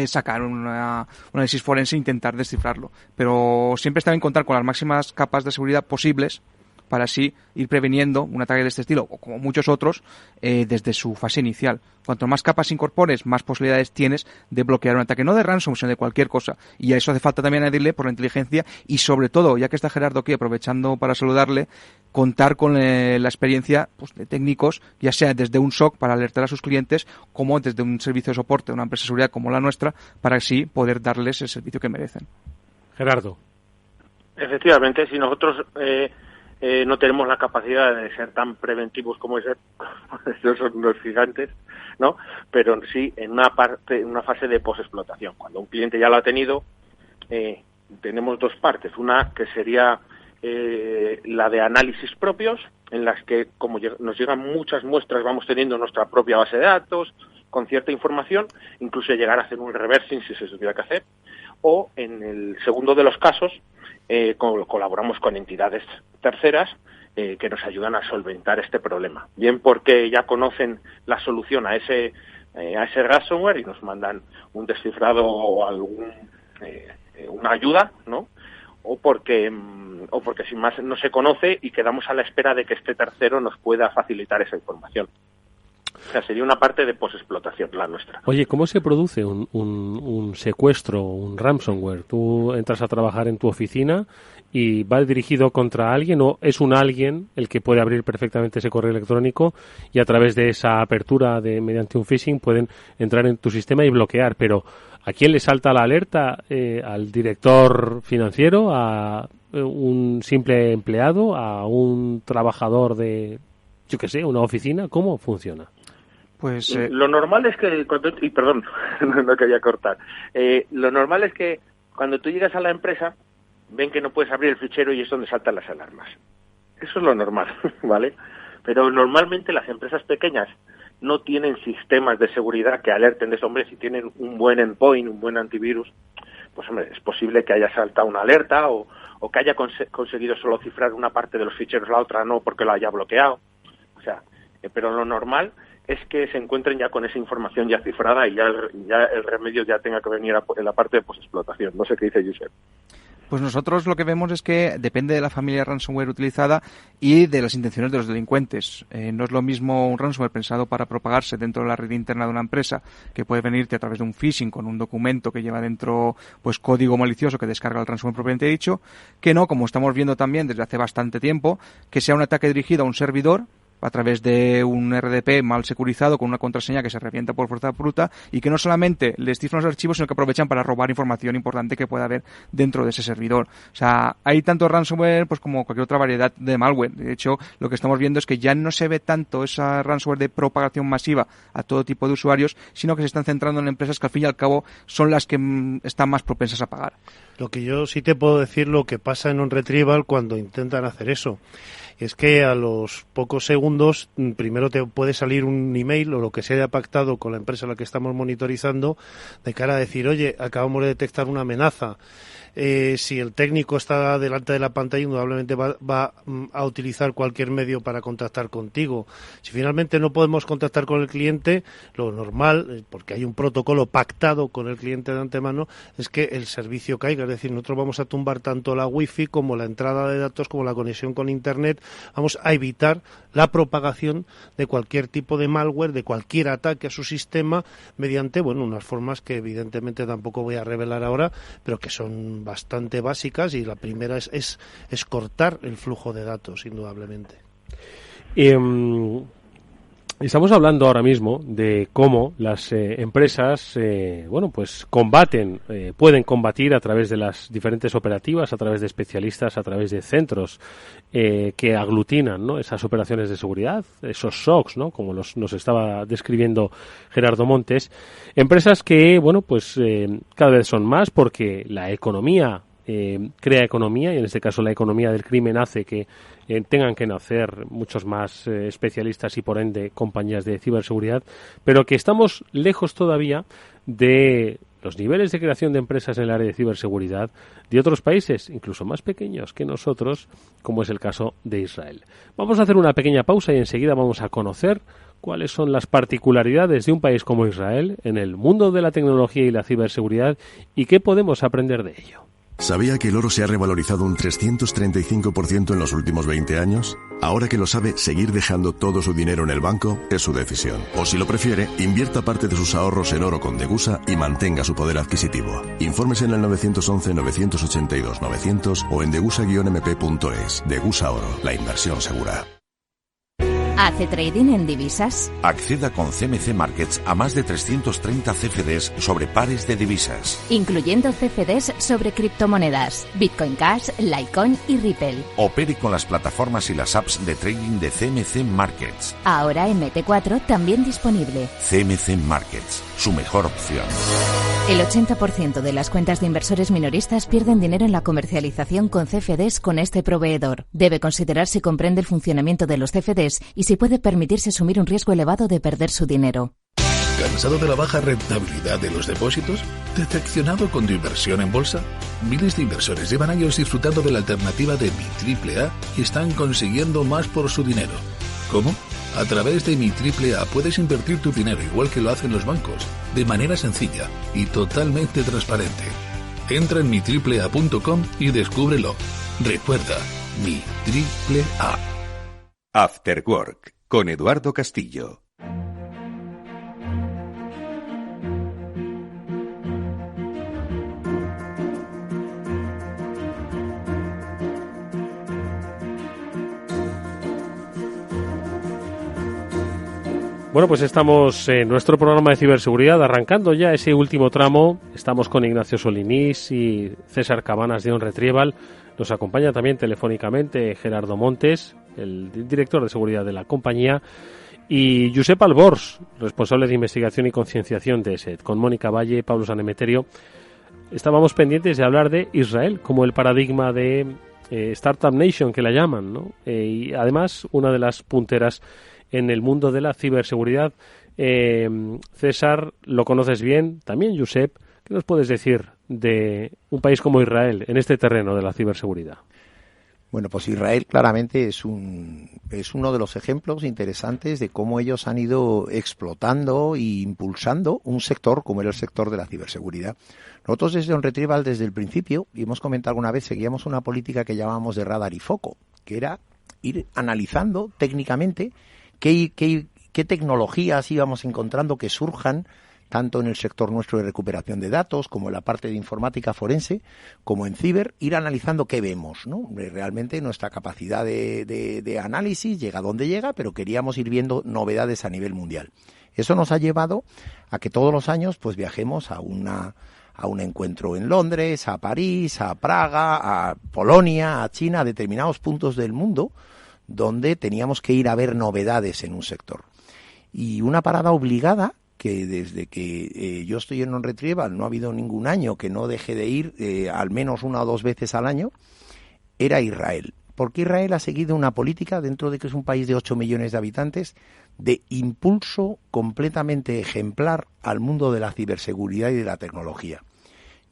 sacar un análisis forense e intentar descifrarlo. Pero siempre está bien contar con las máximas capas de seguridad posibles para así ir preveniendo un ataque de este estilo, o como muchos otros, desde su fase inicial. Cuanto más capas incorpores, más posibilidades tienes de bloquear un ataque, no de ransomware, sino de cualquier cosa. Y a eso hace falta también añadirle por la inteligencia y, sobre todo, ya que está Gerardo aquí, aprovechando para saludarle, contar con la experiencia pues, de técnicos, ya sea desde un SOC para alertar a sus clientes, como desde un servicio de soporte de una empresa de seguridad como la nuestra, para así poder darles el servicio que merecen. Gerardo. Efectivamente, si nosotros no tenemos la capacidad de ser tan preventivos como esos son unos gigantes, ¿no? Pero sí en una fase de posexplotación. Cuando un cliente ya lo ha tenido, tenemos dos partes. Una que sería la de análisis propios, en las que, como nos llegan muchas muestras, vamos teniendo nuestra propia base de datos con cierta información, incluso llegar a hacer un reversing si se tuviera que hacer. O en el segundo de los casos, colaboramos con entidades terceras que nos ayudan a solventar este problema. Bien porque ya conocen la solución a ese ransomware y nos mandan un descifrado o una ayuda, ¿no? O porque sin más no se conoce y quedamos a la espera de que este tercero nos pueda facilitar esa información. O sea, sería una parte de posexplotación la nuestra. Oye, ¿cómo se produce un secuestro, un ransomware? Tú entras a trabajar en tu oficina y va dirigido contra alguien, o es un alguien el que puede abrir perfectamente ese correo electrónico y a través de esa apertura mediante un phishing pueden entrar en tu sistema y bloquear. Pero ¿a quién le salta la alerta? ¿Al director financiero? ¿A un simple empleado? ¿A un trabajador de, yo qué sé, una oficina? ¿Cómo funciona? Pues lo normal es que perdón, no quería cortar. Lo normal es que cuando tú llegas a la empresa ven que no puedes abrir el fichero y es donde saltan las alarmas. Eso es lo normal, ¿vale? Pero normalmente las empresas pequeñas no tienen sistemas de seguridad que alerten de eso. Hombre, si tienen un buen endpoint, un buen antivirus, pues hombre, es posible que haya saltado una alerta o que haya conseguido solo cifrar una parte de los ficheros, la otra no porque lo haya bloqueado. O sea, pero lo normal es que se encuentren ya con esa información ya cifrada y ya el remedio ya tenga que venir en la parte de posexplotación. No sé qué dice Josep. Pues nosotros lo que vemos es que depende de la familia ransomware utilizada y de las intenciones de los delincuentes. No es lo mismo un ransomware pensado para propagarse dentro de la red interna de una empresa, que puede venirte a través de un phishing con un documento que lleva dentro pues código malicioso que descarga el ransomware propiamente dicho, que no, como estamos viendo también desde hace bastante tiempo, que sea un ataque dirigido a un servidor a través de un RDP mal securizado con una contraseña que se revienta por fuerza bruta y que no solamente les cifran los archivos, sino que aprovechan para robar información importante que pueda haber dentro de ese servidor. O sea, hay tanto ransomware pues como cualquier otra variedad de malware. De hecho, lo que estamos viendo es que ya no se ve tanto esa ransomware de propagación masiva a todo tipo de usuarios, sino que se están centrando en empresas que al fin y al cabo son las que están más propensas a pagar. Lo que yo sí te puedo decir lo que pasa en un retrieval cuando intentan hacer eso. Es que a los pocos segundos primero te puede salir un email o lo que se haya pactado con la empresa a la que estamos monitorizando de cara a decir, oye, acabamos de detectar una amenaza. Si el técnico está delante de la pantalla, indudablemente va a utilizar cualquier medio para contactar contigo. Si finalmente no podemos contactar con el cliente, lo normal, porque hay un protocolo pactado con el cliente de antemano, es que el servicio caiga. Es decir, nosotros vamos a tumbar tanto la wifi como la entrada de datos como la conexión con internet. Vamos a evitar la propagación de cualquier tipo de malware, de cualquier ataque a su sistema, mediante, bueno, unas formas que evidentemente tampoco voy a revelar ahora, pero que son bastante básicas, y la primera es cortar el flujo de datos, indudablemente. Estamos hablando ahora mismo de cómo las empresas, pues pueden combatir a través de las diferentes operativas, a través de especialistas, a través de centros que aglutinan, ¿no?, esas operaciones de seguridad, esos SOCs, ¿no?, como nos estaba describiendo Gerardo Montes. Empresas que, cada vez son más porque la economía crea economía, y en este caso la economía del crimen hace que tengan que nacer muchos más especialistas y por ende compañías de ciberseguridad, pero que estamos lejos todavía de los niveles de creación de empresas en el área de ciberseguridad de otros países, incluso más pequeños que nosotros, como es el caso de Israel. Vamos a hacer una pequeña pausa y enseguida vamos a conocer cuáles son las particularidades de un país como Israel en el mundo de la tecnología y la ciberseguridad y qué podemos aprender de ello. ¿Sabía que el oro se ha revalorizado un 335% en los últimos 20 años? Ahora que lo sabe, seguir dejando todo su dinero en el banco es su decisión. O si lo prefiere, invierta parte de sus ahorros en oro con Degusa y mantenga su poder adquisitivo. Infórmese en el 911-982-900 o en degusa-mp.es. Degusa Oro, la inversión segura. ¿Hace trading en divisas? Acceda con CMC Markets a más de 330 CFDs sobre pares de divisas, incluyendo CFDs sobre criptomonedas, Bitcoin Cash, Litecoin y Ripple. Opere con las plataformas y las apps de trading de CMC Markets. Ahora MT4 también disponible. CMC Markets, su mejor opción. El 80% de las cuentas de inversores minoristas pierden dinero en la comercialización con CFDs con este proveedor. Debe considerar si comprende el funcionamiento de los CFDs y si puede permitirse asumir un riesgo elevado de perder su dinero. ¿Cansado de la baja rentabilidad de los depósitos? ¿Decepcionado con tu inversión en bolsa? Miles de inversores llevan años disfrutando de la alternativa de Mi AAA y están consiguiendo más por su dinero. ¿Cómo? A través de Mi AAA puedes invertir tu dinero igual que lo hacen los bancos, de manera sencilla y totalmente transparente. Entra en mitriplea.com y descúbrelo. Recuerda, Mi AAA. After Work, con Eduardo Castillo. Bueno, pues estamos en nuestro programa de ciberseguridad, arrancando ya ese último tramo. Estamos con Ignacio Solinís y César Cabanas de OnRetrieval. Nos acompaña también telefónicamente Gerardo Montes, el director de seguridad de la compañía, y Josep Albors, responsable de investigación y concienciación de ESET. Con Mónica Valle y Pablo Sanemeterio estábamos pendientes de hablar de Israel como el paradigma de Startup Nation, que la llaman, ¿no? Y además una de las punteras en el mundo de la ciberseguridad. César, lo conoces bien, también Josep. ¿Qué nos puedes decir de un país como Israel en este terreno de la ciberseguridad? Bueno, pues Israel claramente es uno de los ejemplos interesantes de cómo ellos han ido explotando e impulsando un sector como era el sector de la ciberseguridad. Nosotros desde OnRetrieval, desde el principio, y hemos comentado alguna vez, seguíamos una política que llamábamos de radar y foco, que era ir analizando técnicamente qué tecnologías íbamos encontrando que surjan tanto en el sector nuestro de recuperación de datos, como en la parte de informática forense, como en ciber, ir analizando qué vemos, ¿no? Realmente nuestra capacidad de análisis llega a donde llega, pero queríamos ir viendo novedades a nivel mundial. Eso nos ha llevado a que todos los años pues viajemos a un encuentro en Londres, a París, a Praga, a Polonia, a China, a determinados puntos del mundo, donde teníamos que ir a ver novedades en un sector. Y una parada obligada, que desde que yo estoy en OnRetrieval no ha habido ningún año que no deje de ir al menos 1 o 2 veces al año, era Israel. Porque Israel ha seguido una política, dentro de que es un país de 8 millones de habitantes, de impulso completamente ejemplar al mundo de la ciberseguridad y de la tecnología.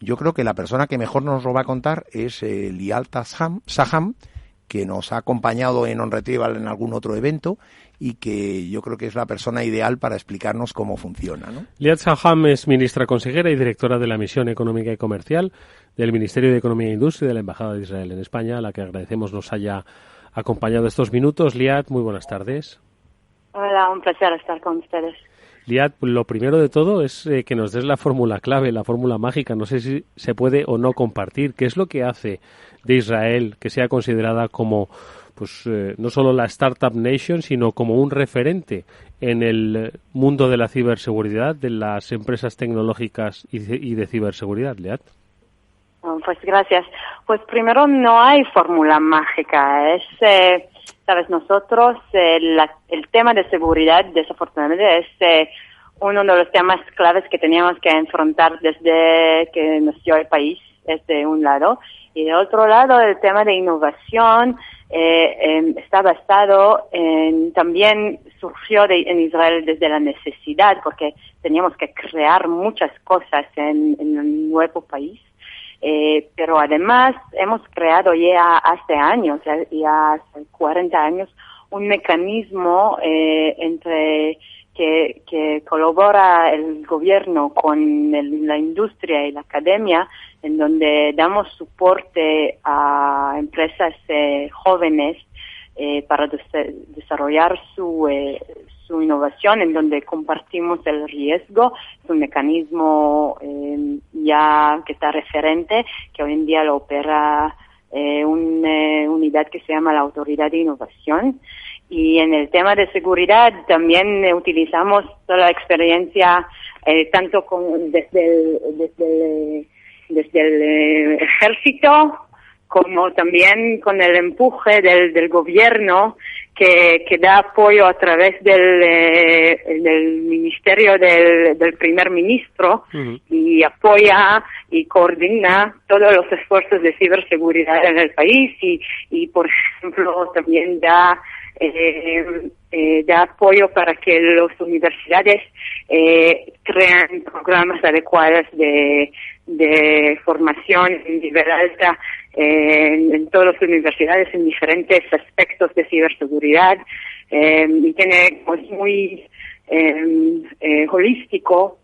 Yo creo que la persona que mejor nos lo va a contar es Liat Saham, que nos ha acompañado en OnRetrieval en algún otro evento y que yo creo que es la persona ideal para explicarnos cómo funciona, ¿no? Liat Saham es ministra consejera y directora de la Misión Económica y Comercial del Ministerio de Economía e Industria de la Embajada de Israel en España, a la que agradecemos nos haya acompañado estos minutos. Liat, muy buenas tardes. Hola, un placer estar con ustedes. Liat, lo primero de todo es que nos des la fórmula clave, la fórmula mágica. No sé si se puede o no compartir. ¿Qué es lo que hace de Israel que sea considerada como, pues, no solo la Startup Nation, sino como un referente en el mundo de la ciberseguridad, de las empresas tecnológicas y de ciberseguridad, Liat? Pues gracias. Pues primero, no hay fórmula mágica. Es, sabes, nosotros, el tema de seguridad, desafortunadamente, es uno de los temas claves que teníamos que enfrentar desde que nació el país, es de un lado. Y de otro lado, el tema de innovación está basado también surgió en Israel desde la necesidad, porque teníamos que crear muchas cosas en un nuevo país. Pero además hemos creado ya hace años, ya hace 40 años, un mecanismo entre que colabora el gobierno con la industria y la academia, en donde damos soporte a empresas jóvenes para desarrollar su innovación, en donde compartimos el riesgo. Es un mecanismo ya que está referente, que hoy en día lo opera una unidad que se llama la Autoridad de Innovación. Y en el tema de seguridad también utilizamos toda la experiencia, tanto desde el ejército, como también con el empuje del gobierno que da apoyo a través del ministerio del primer ministro, y apoya y coordina todos los esfuerzos de ciberseguridad en el país y por ejemplo también da apoyo para que las universidades crean programas adecuados de formación en nivel alta en todas las universidades en diferentes aspectos de ciberseguridad, y tiene pues muy holístico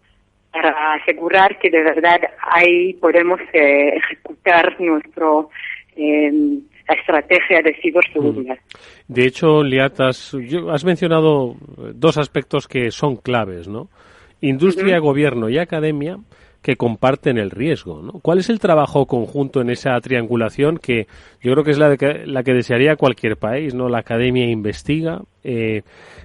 para asegurar que de verdad ahí podemos ejecutar nuestro la estrategia de ciberseguridad. De hecho, Liat, has mencionado 2 aspectos que son claves, ¿no? Industria, gobierno y academia, que comparten el riesgo, ¿no? ¿Cuál es el trabajo conjunto en esa triangulación que yo creo que es la que desearía cualquier país, ¿no? La academia investiga,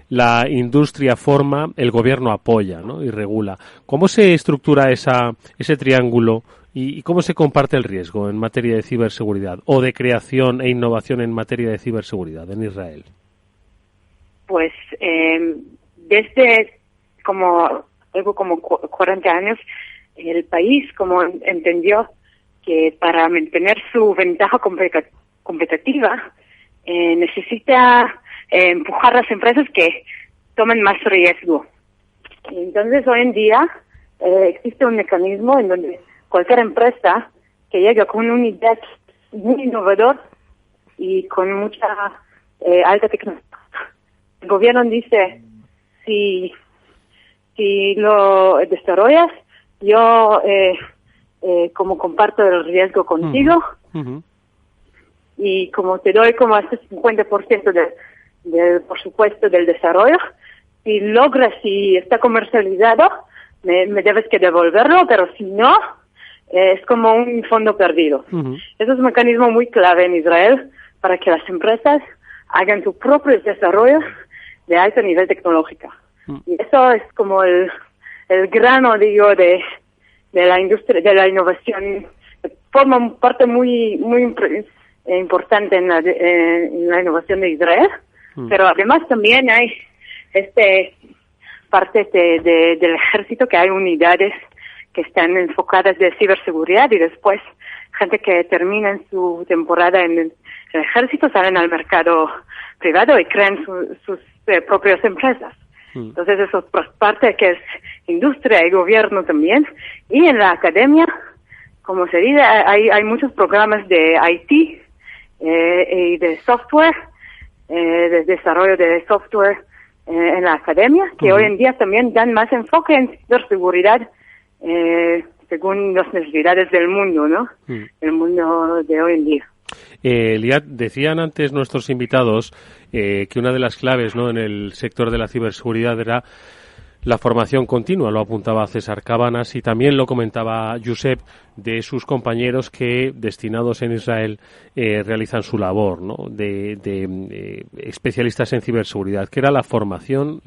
la industria forma, el gobierno apoya, ¿no? Y regula. ¿Cómo se estructura ese triángulo y cómo se comparte el riesgo en materia de ciberseguridad o de creación e innovación en materia de ciberseguridad en Israel? Pues desde como 40 años, el país como entendió que para mantener su ventaja competitiva necesita empujar a las empresas que tomen más riesgo. Entonces, hoy en día existe un mecanismo en donde cualquier empresa que llega con una idea muy innovadora y con mucha alta tecnología, el gobierno dice, si lo desarrollas, yo como comparto el riesgo contigo, y como te doy como hasta 50% del presupuesto del desarrollo, si logras, si está comercializado, me debes que devolverlo, pero si no, es como un fondo perdido. Eso es un mecanismo muy clave en Israel para que las empresas hagan su propio desarrollo de alto nivel tecnológico. Y eso es como el grano, digo, de la industria, de la innovación. Forma parte muy importante en la innovación de Israel, pero además también hay parte del ejército, que hay unidades que están enfocadas de ciberseguridad, y después gente que termina su temporada en el ejército salen al mercado privado y crean sus propias empresas. Entonces eso es parte que es industria y gobierno también. Y en la academia, como se dice, hay muchos programas de IT y de software, de desarrollo de software en la academia, que hoy en día también dan más enfoque en ciberseguridad según las necesidades del mundo, ¿no? El mundo de hoy en día. Liat, decían antes nuestros invitados que una de las claves, ¿no?, en el sector de la ciberseguridad era la formación continua. Lo apuntaba César Cabanas y también lo comentaba Josep, de sus compañeros que, destinados en Israel, realizan su labor, ¿no?, de especialistas en ciberseguridad, que era la formación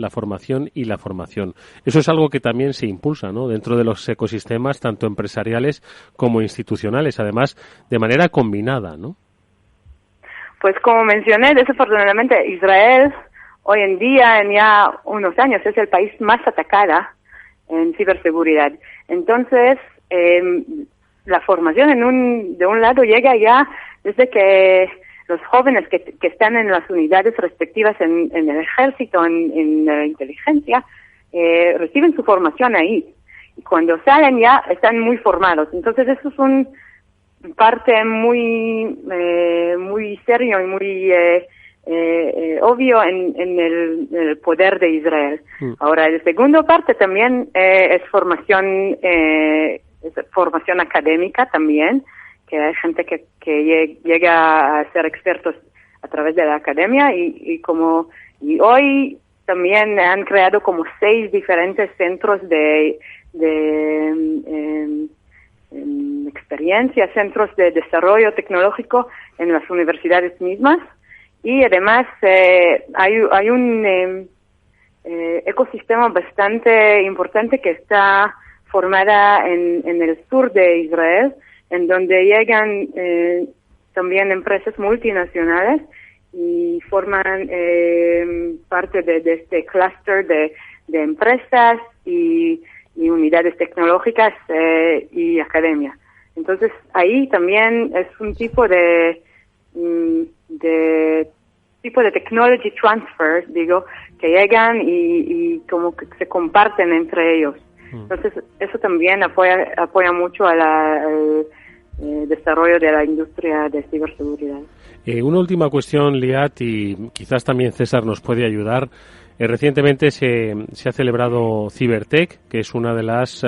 y la formación. Eso es algo que también se impulsa, ¿no?, dentro de los ecosistemas, tanto empresariales como institucionales, además de manera combinada, ¿no? Pues como mencioné, desafortunadamente Israel hoy en día, en ya unos años, es el país más atacado en ciberseguridad. Entonces, la formación de un lado llega ya desde que los jóvenes que están en las unidades respectivas en el ejército, en la inteligencia, reciben su formación ahí. Y cuando salen ya están muy formados. Entonces, eso es un parte muy serio y muy obvio en el poder de Israel. Ahora, la segunda parte también es formación académica también, que hay gente que llega a ser expertos a través de la academia y hoy también han creado como 6 diferentes centros de experiencia, centros de desarrollo tecnológico en las universidades mismas, y además hay un ecosistema bastante importante que está formada en el sur de Israel, en donde llegan también empresas multinacionales y forman parte de este clúster de empresas y unidades tecnológicas y academia. Entonces ahí también es un tipo de technology transfer, digo, que llegan y como que se comparten entre ellos. Entonces eso también apoya mucho al desarrollo de la industria de ciberseguridad. Una última cuestión, Liat, y quizás también César nos puede ayudar. Recientemente se ha celebrado Cibertech, que es una de las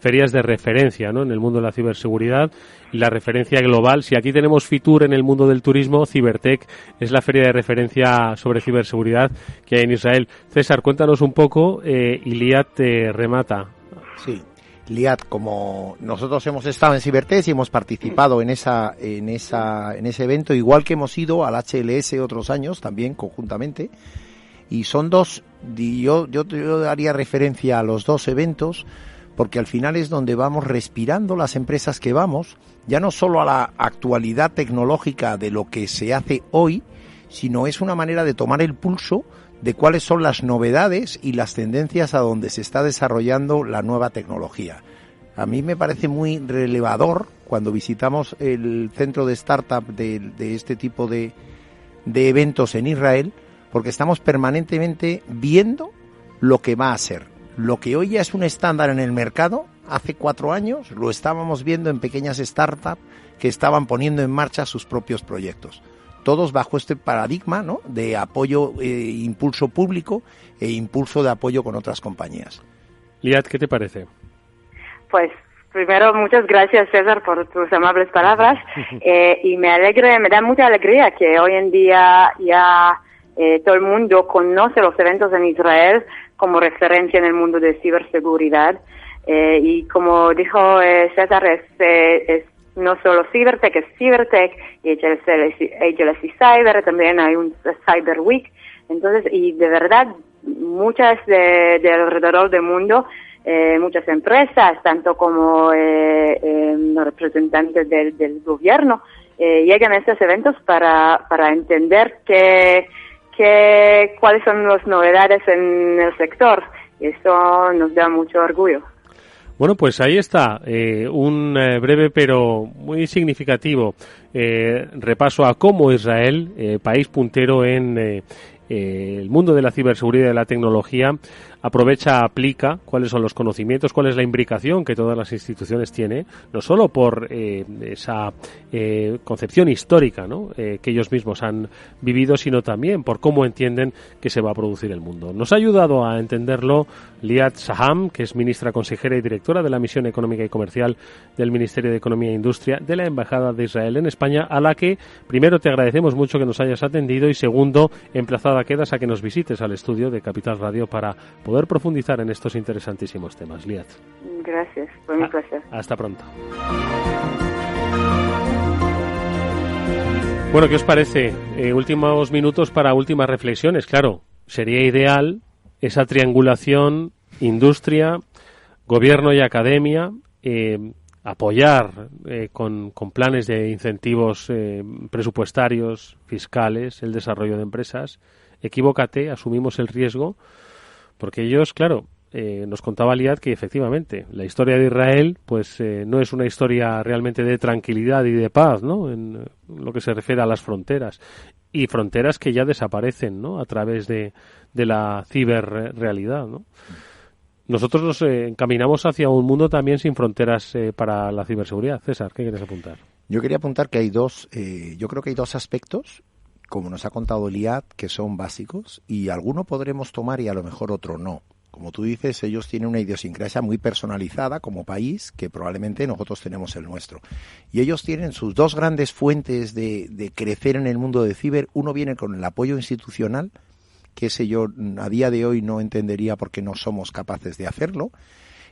ferias de referencia, ¿no?, en el mundo de la ciberseguridad, y la referencia global. Si aquí tenemos Fitur en el mundo del turismo, Cibertech es la feria de referencia sobre ciberseguridad que hay en Israel. César, cuéntanos un poco y Liat te remata. Sí. Liat, como nosotros hemos estado en Cibertech y hemos participado en ese evento, igual que hemos ido al HLS otros años también conjuntamente, y son dos, yo daría referencia a los dos eventos, porque al final es donde vamos respirando las empresas que vamos, ya no solo a la actualidad tecnológica de lo que se hace hoy, sino es una manera de tomar el pulso de cuáles son las novedades y las tendencias a donde se está desarrollando la nueva tecnología. A mí me parece muy relevador cuando visitamos el centro de startup de este tipo de eventos en Israel, porque estamos permanentemente viendo lo que va a ser. Lo que hoy ya es un estándar en el mercado, hace 4 años lo estábamos viendo en pequeñas startups que estaban poniendo en marcha sus propios proyectos. Todos bajo este paradigma, ¿no?, de apoyo, impulso público e impulso de apoyo con otras compañías. Liat, ¿qué te parece? Pues primero, muchas gracias, César, por tus amables palabras. Y me da mucha alegría que hoy en día ya todo el mundo conoce los eventos en Israel como referencia en el mundo de ciberseguridad. Y como dijo César, es no solo Cibertech, es Cibertech, y HLS Cyber, también hay un Cyber Week. Entonces, y de verdad, muchas de alrededor del mundo, muchas empresas, tanto como los representantes del gobierno, llegan a estos eventos para entender cuáles son las novedades en el sector. Y eso nos da mucho orgullo. Bueno, pues ahí está, un breve pero muy significativo repaso a cómo Israel, país puntero en el mundo de la ciberseguridad y de la tecnología, aprovecha, aplica cuáles son los conocimientos, cuál es la imbricación que todas las instituciones tienen, no solo por esa concepción histórica, ¿no?, que ellos mismos han vivido, sino también por cómo entienden que se va a producir el mundo. Nos ha ayudado a entenderlo Liat Shaham, que es ministra consejera y directora de la Misión Económica y Comercial del Ministerio de Economía e Industria de la Embajada de Israel en España, a la que primero te agradecemos mucho que nos hayas atendido y segundo, emplazada quedas a que nos visites al estudio de Capital Radio para poder profundizar en estos interesantísimos temas. Liat. Gracias, fue un placer. Hasta pronto. Bueno, ¿qué os parece? Últimos minutos para últimas reflexiones. Claro, sería ideal esa triangulación industria, gobierno y academia, apoyar con planes de incentivos presupuestarios, fiscales, el desarrollo de empresas. Equivócate, asumimos el riesgo, porque ellos, claro, nos contaba Liat que efectivamente la historia de Israel pues no es una historia realmente de tranquilidad y de paz, ¿no?, en lo que se refiere a las fronteras, y fronteras que ya desaparecen, ¿no?, a través de la ciberrealidad, ¿no? Nosotros nos encaminamos hacia un mundo también sin fronteras para la ciberseguridad. César, ¿qué quieres apuntar? Yo quería apuntar que hay yo creo que hay dos aspectos, como nos ha contado Liat, que son básicos, y alguno podremos tomar y a lo mejor otro no. Como tú dices, ellos tienen una idiosincrasia muy personalizada como país, que probablemente nosotros tenemos el nuestro. Y ellos tienen sus dos grandes fuentes de crecer en el mundo de ciber. Uno viene con el apoyo institucional, que ese yo a día de hoy no entendería por qué no somos capaces de hacerlo.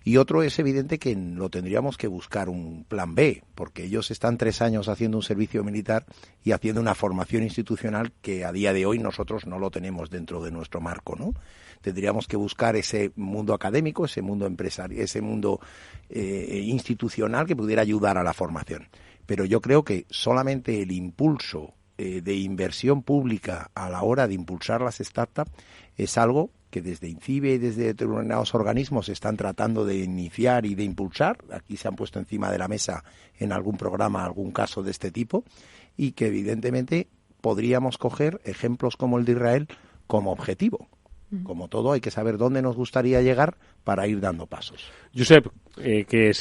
Y otro es evidente que lo tendríamos que buscar un plan B, porque ellos están 3 años haciendo un servicio militar y haciendo una formación institucional que a día de hoy nosotros no lo tenemos dentro de nuestro marco, ¿no? Tendríamos que buscar ese mundo académico, ese mundo empresarial, ese mundo institucional que pudiera ayudar a la formación. Pero yo creo que solamente el impulso de inversión pública a la hora de impulsar las startups es algo que desde INCIBE y desde determinados organismos están tratando de iniciar y de impulsar. Aquí se han puesto encima de la mesa en algún programa algún caso de este tipo, y que evidentemente podríamos coger ejemplos como el de Israel como objetivo. Como todo, hay que saber dónde nos gustaría llegar para ir dando pasos. Josep, que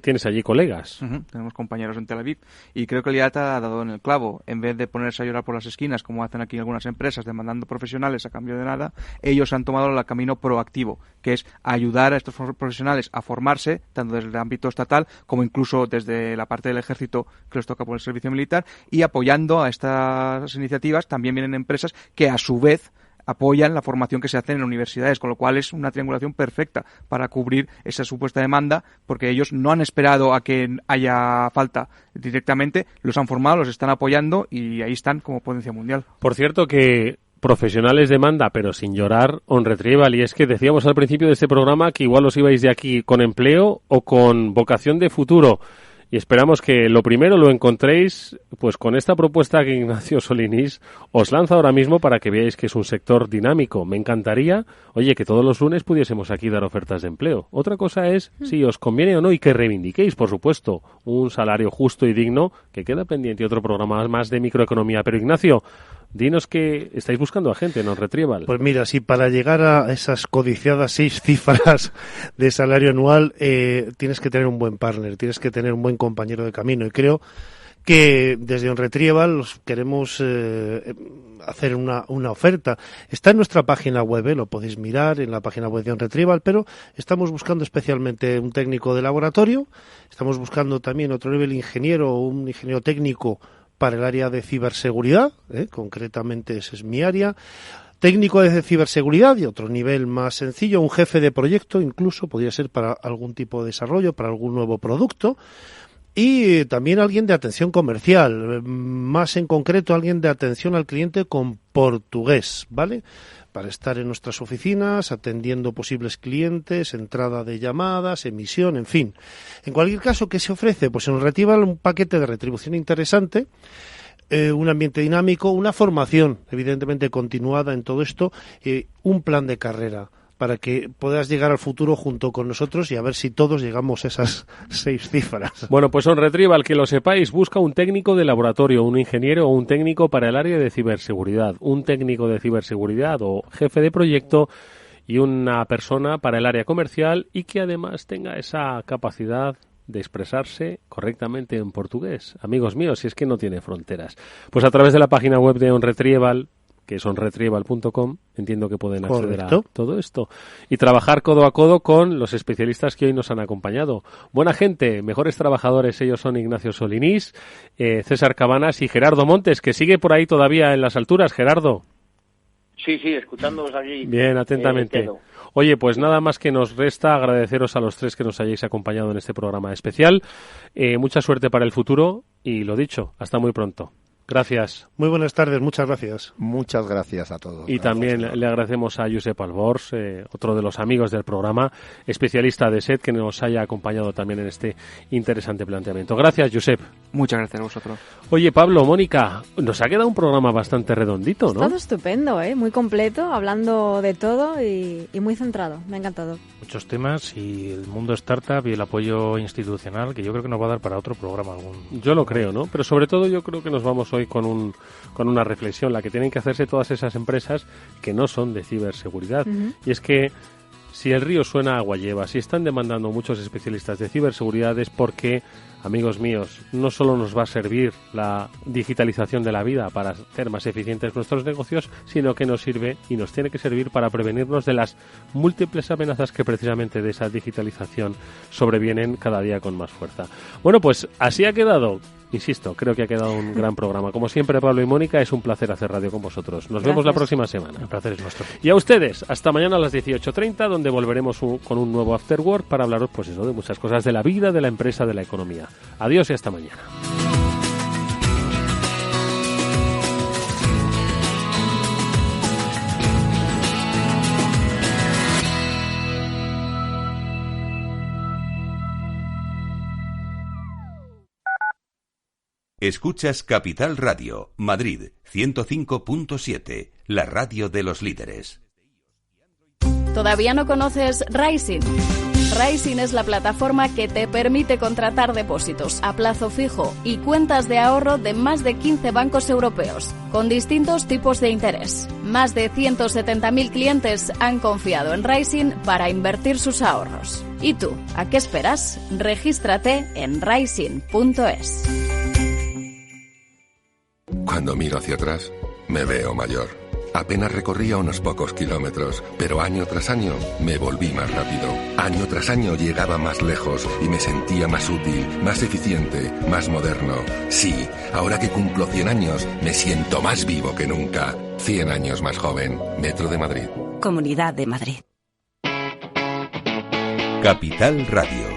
tienes allí colegas. Tenemos compañeros en Tel Aviv y creo que Liat ha dado en el clavo. En vez de ponerse a llorar por las esquinas, como hacen aquí algunas empresas, demandando profesionales a cambio de nada, ellos han tomado el camino proactivo, que es ayudar a estos profesionales a formarse, tanto desde el ámbito estatal como incluso desde la parte del ejército que les toca por el servicio militar, y apoyando a estas iniciativas también vienen empresas que a su vez apoyan la formación que se hace en universidades, con lo cual es una triangulación perfecta para cubrir esa supuesta demanda, porque ellos no han esperado a que haya falta directamente, los han formado, los están apoyando y ahí están como potencia mundial. Por cierto que profesionales demanda, pero sin llorar, on retrieval, y es que decíamos al principio de este programa que igual os ibais de aquí con empleo o con vocación de futuro. Y esperamos que lo primero lo encontréis pues con esta propuesta que Ignacio Solinís os lanza ahora mismo para que veáis que es un sector dinámico. Me encantaría, oye, que todos los lunes pudiésemos aquí dar ofertas de empleo. Otra cosa es si os conviene o no y que reivindiquéis, por supuesto, un salario justo y digno, que queda pendiente otro programa más de microeconomía. Pero Ignacio, dinos que estáis buscando a gente en On Retrieval. Pues mira, si para llegar a esas codiciadas 6 cifras de salario anual tienes que tener un buen partner, tienes que tener un buen compañero de camino, y creo que desde On Retrieval queremos hacer una oferta. Está en nuestra página web, lo podéis mirar en la página web de On Retrieval, pero estamos buscando especialmente un técnico de laboratorio, estamos buscando también otro nivel ingeniero o un ingeniero técnico para el área de ciberseguridad, concretamente ese es mi área, técnico de ciberseguridad y otro nivel más sencillo, un jefe de proyecto incluso, podría ser para algún tipo de desarrollo, para algún nuevo producto, y también alguien de atención comercial, más en concreto alguien de atención al cliente con portugués, ¿vale? Para estar en nuestras oficinas, atendiendo posibles clientes, entrada de llamadas, emisión, en fin. En cualquier caso, ¿qué se ofrece? Pues en On Retrieval un paquete de retribución interesante, un ambiente dinámico, una formación evidentemente continuada en todo esto, un plan de carrera para que puedas llegar al futuro junto con nosotros y a ver si todos llegamos a esas 6 cifras. Bueno, pues On Retrieval, que lo sepáis, busca un técnico de laboratorio, un ingeniero o un técnico para el área de ciberseguridad, un técnico de ciberseguridad o jefe de proyecto y una persona para el área comercial y que además tenga esa capacidad de expresarse correctamente en portugués. Amigos míos, si es que no tiene fronteras. Pues a través de la página web de On Retrieval, que es onretrieval.com, entiendo que pueden acceder a todo esto y trabajar codo a codo con los especialistas que hoy nos han acompañado. Buena gente, mejores trabajadores, ellos son Ignacio Solinís, César Cabanas y Gerardo Montes, que sigue por ahí todavía en las alturas. Gerardo. Sí, escuchándoos aquí. Bien, atentamente. Oye, pues nada más que nos resta agradeceros a los 3 que nos hayáis acompañado en este programa especial. Mucha suerte para el futuro y lo dicho, hasta muy pronto. Gracias. Muy buenas tardes, muchas gracias. Muchas gracias a todos. Y también le agradecemos a Josep Albors, otro de los amigos del programa, especialista de SET, que nos haya acompañado también en este interesante planteamiento. Gracias, Josep. Muchas gracias a vosotros. Oye, Pablo, Mónica, nos ha quedado un programa bastante redondito, ¿no? Todo estupendo, muy completo, hablando de todo y muy centrado. Me ha encantado. Muchos temas y el mundo startup y el apoyo institucional, que yo creo que nos va a dar para otro programa algún. Yo lo creo, ¿no? Pero sobre todo yo creo que nos vamos hoy con una reflexión, la que tienen que hacerse todas esas empresas que no son de ciberseguridad. Y es que si el río suena, agua lleva. Si están demandando muchos especialistas de ciberseguridad es porque, amigos míos, no solo nos va a servir la digitalización de la vida para hacer más eficientes nuestros negocios, sino que nos sirve y nos tiene que servir para prevenirnos de las múltiples amenazas que precisamente de esa digitalización sobrevienen cada día con más fuerza. Bueno, pues así ha quedado. Insisto, creo que ha quedado un gran programa. Como siempre, Pablo y Mónica, es un placer hacer radio con vosotros. Nos vemos la próxima semana. El placer es nuestro. Y a ustedes, hasta mañana a las 18:30, donde volveremos con un nuevo After Work para hablaros, pues eso, de muchas cosas de la vida, de la empresa, de la economía. Adiós y hasta mañana. Escuchas Capital Radio, Madrid 105.7, la radio de los líderes. ¿Todavía no conoces Rising? Rising es la plataforma que te permite contratar depósitos a plazo fijo y cuentas de ahorro de más de 15 bancos europeos, con distintos tipos de interés. Más de 170.000 clientes han confiado en Rising para invertir sus ahorros. ¿Y tú? ¿A qué esperas? Regístrate en rising.es. Cuando miro hacia atrás, me veo mayor. Apenas recorría unos pocos kilómetros, pero año tras año me volví más rápido. Año tras año llegaba más lejos y me sentía más útil, más eficiente, más moderno. Sí, ahora que cumplo 100 años, me siento más vivo que nunca. 100 años más joven. Metro de Madrid. Comunidad de Madrid. Capital Radio.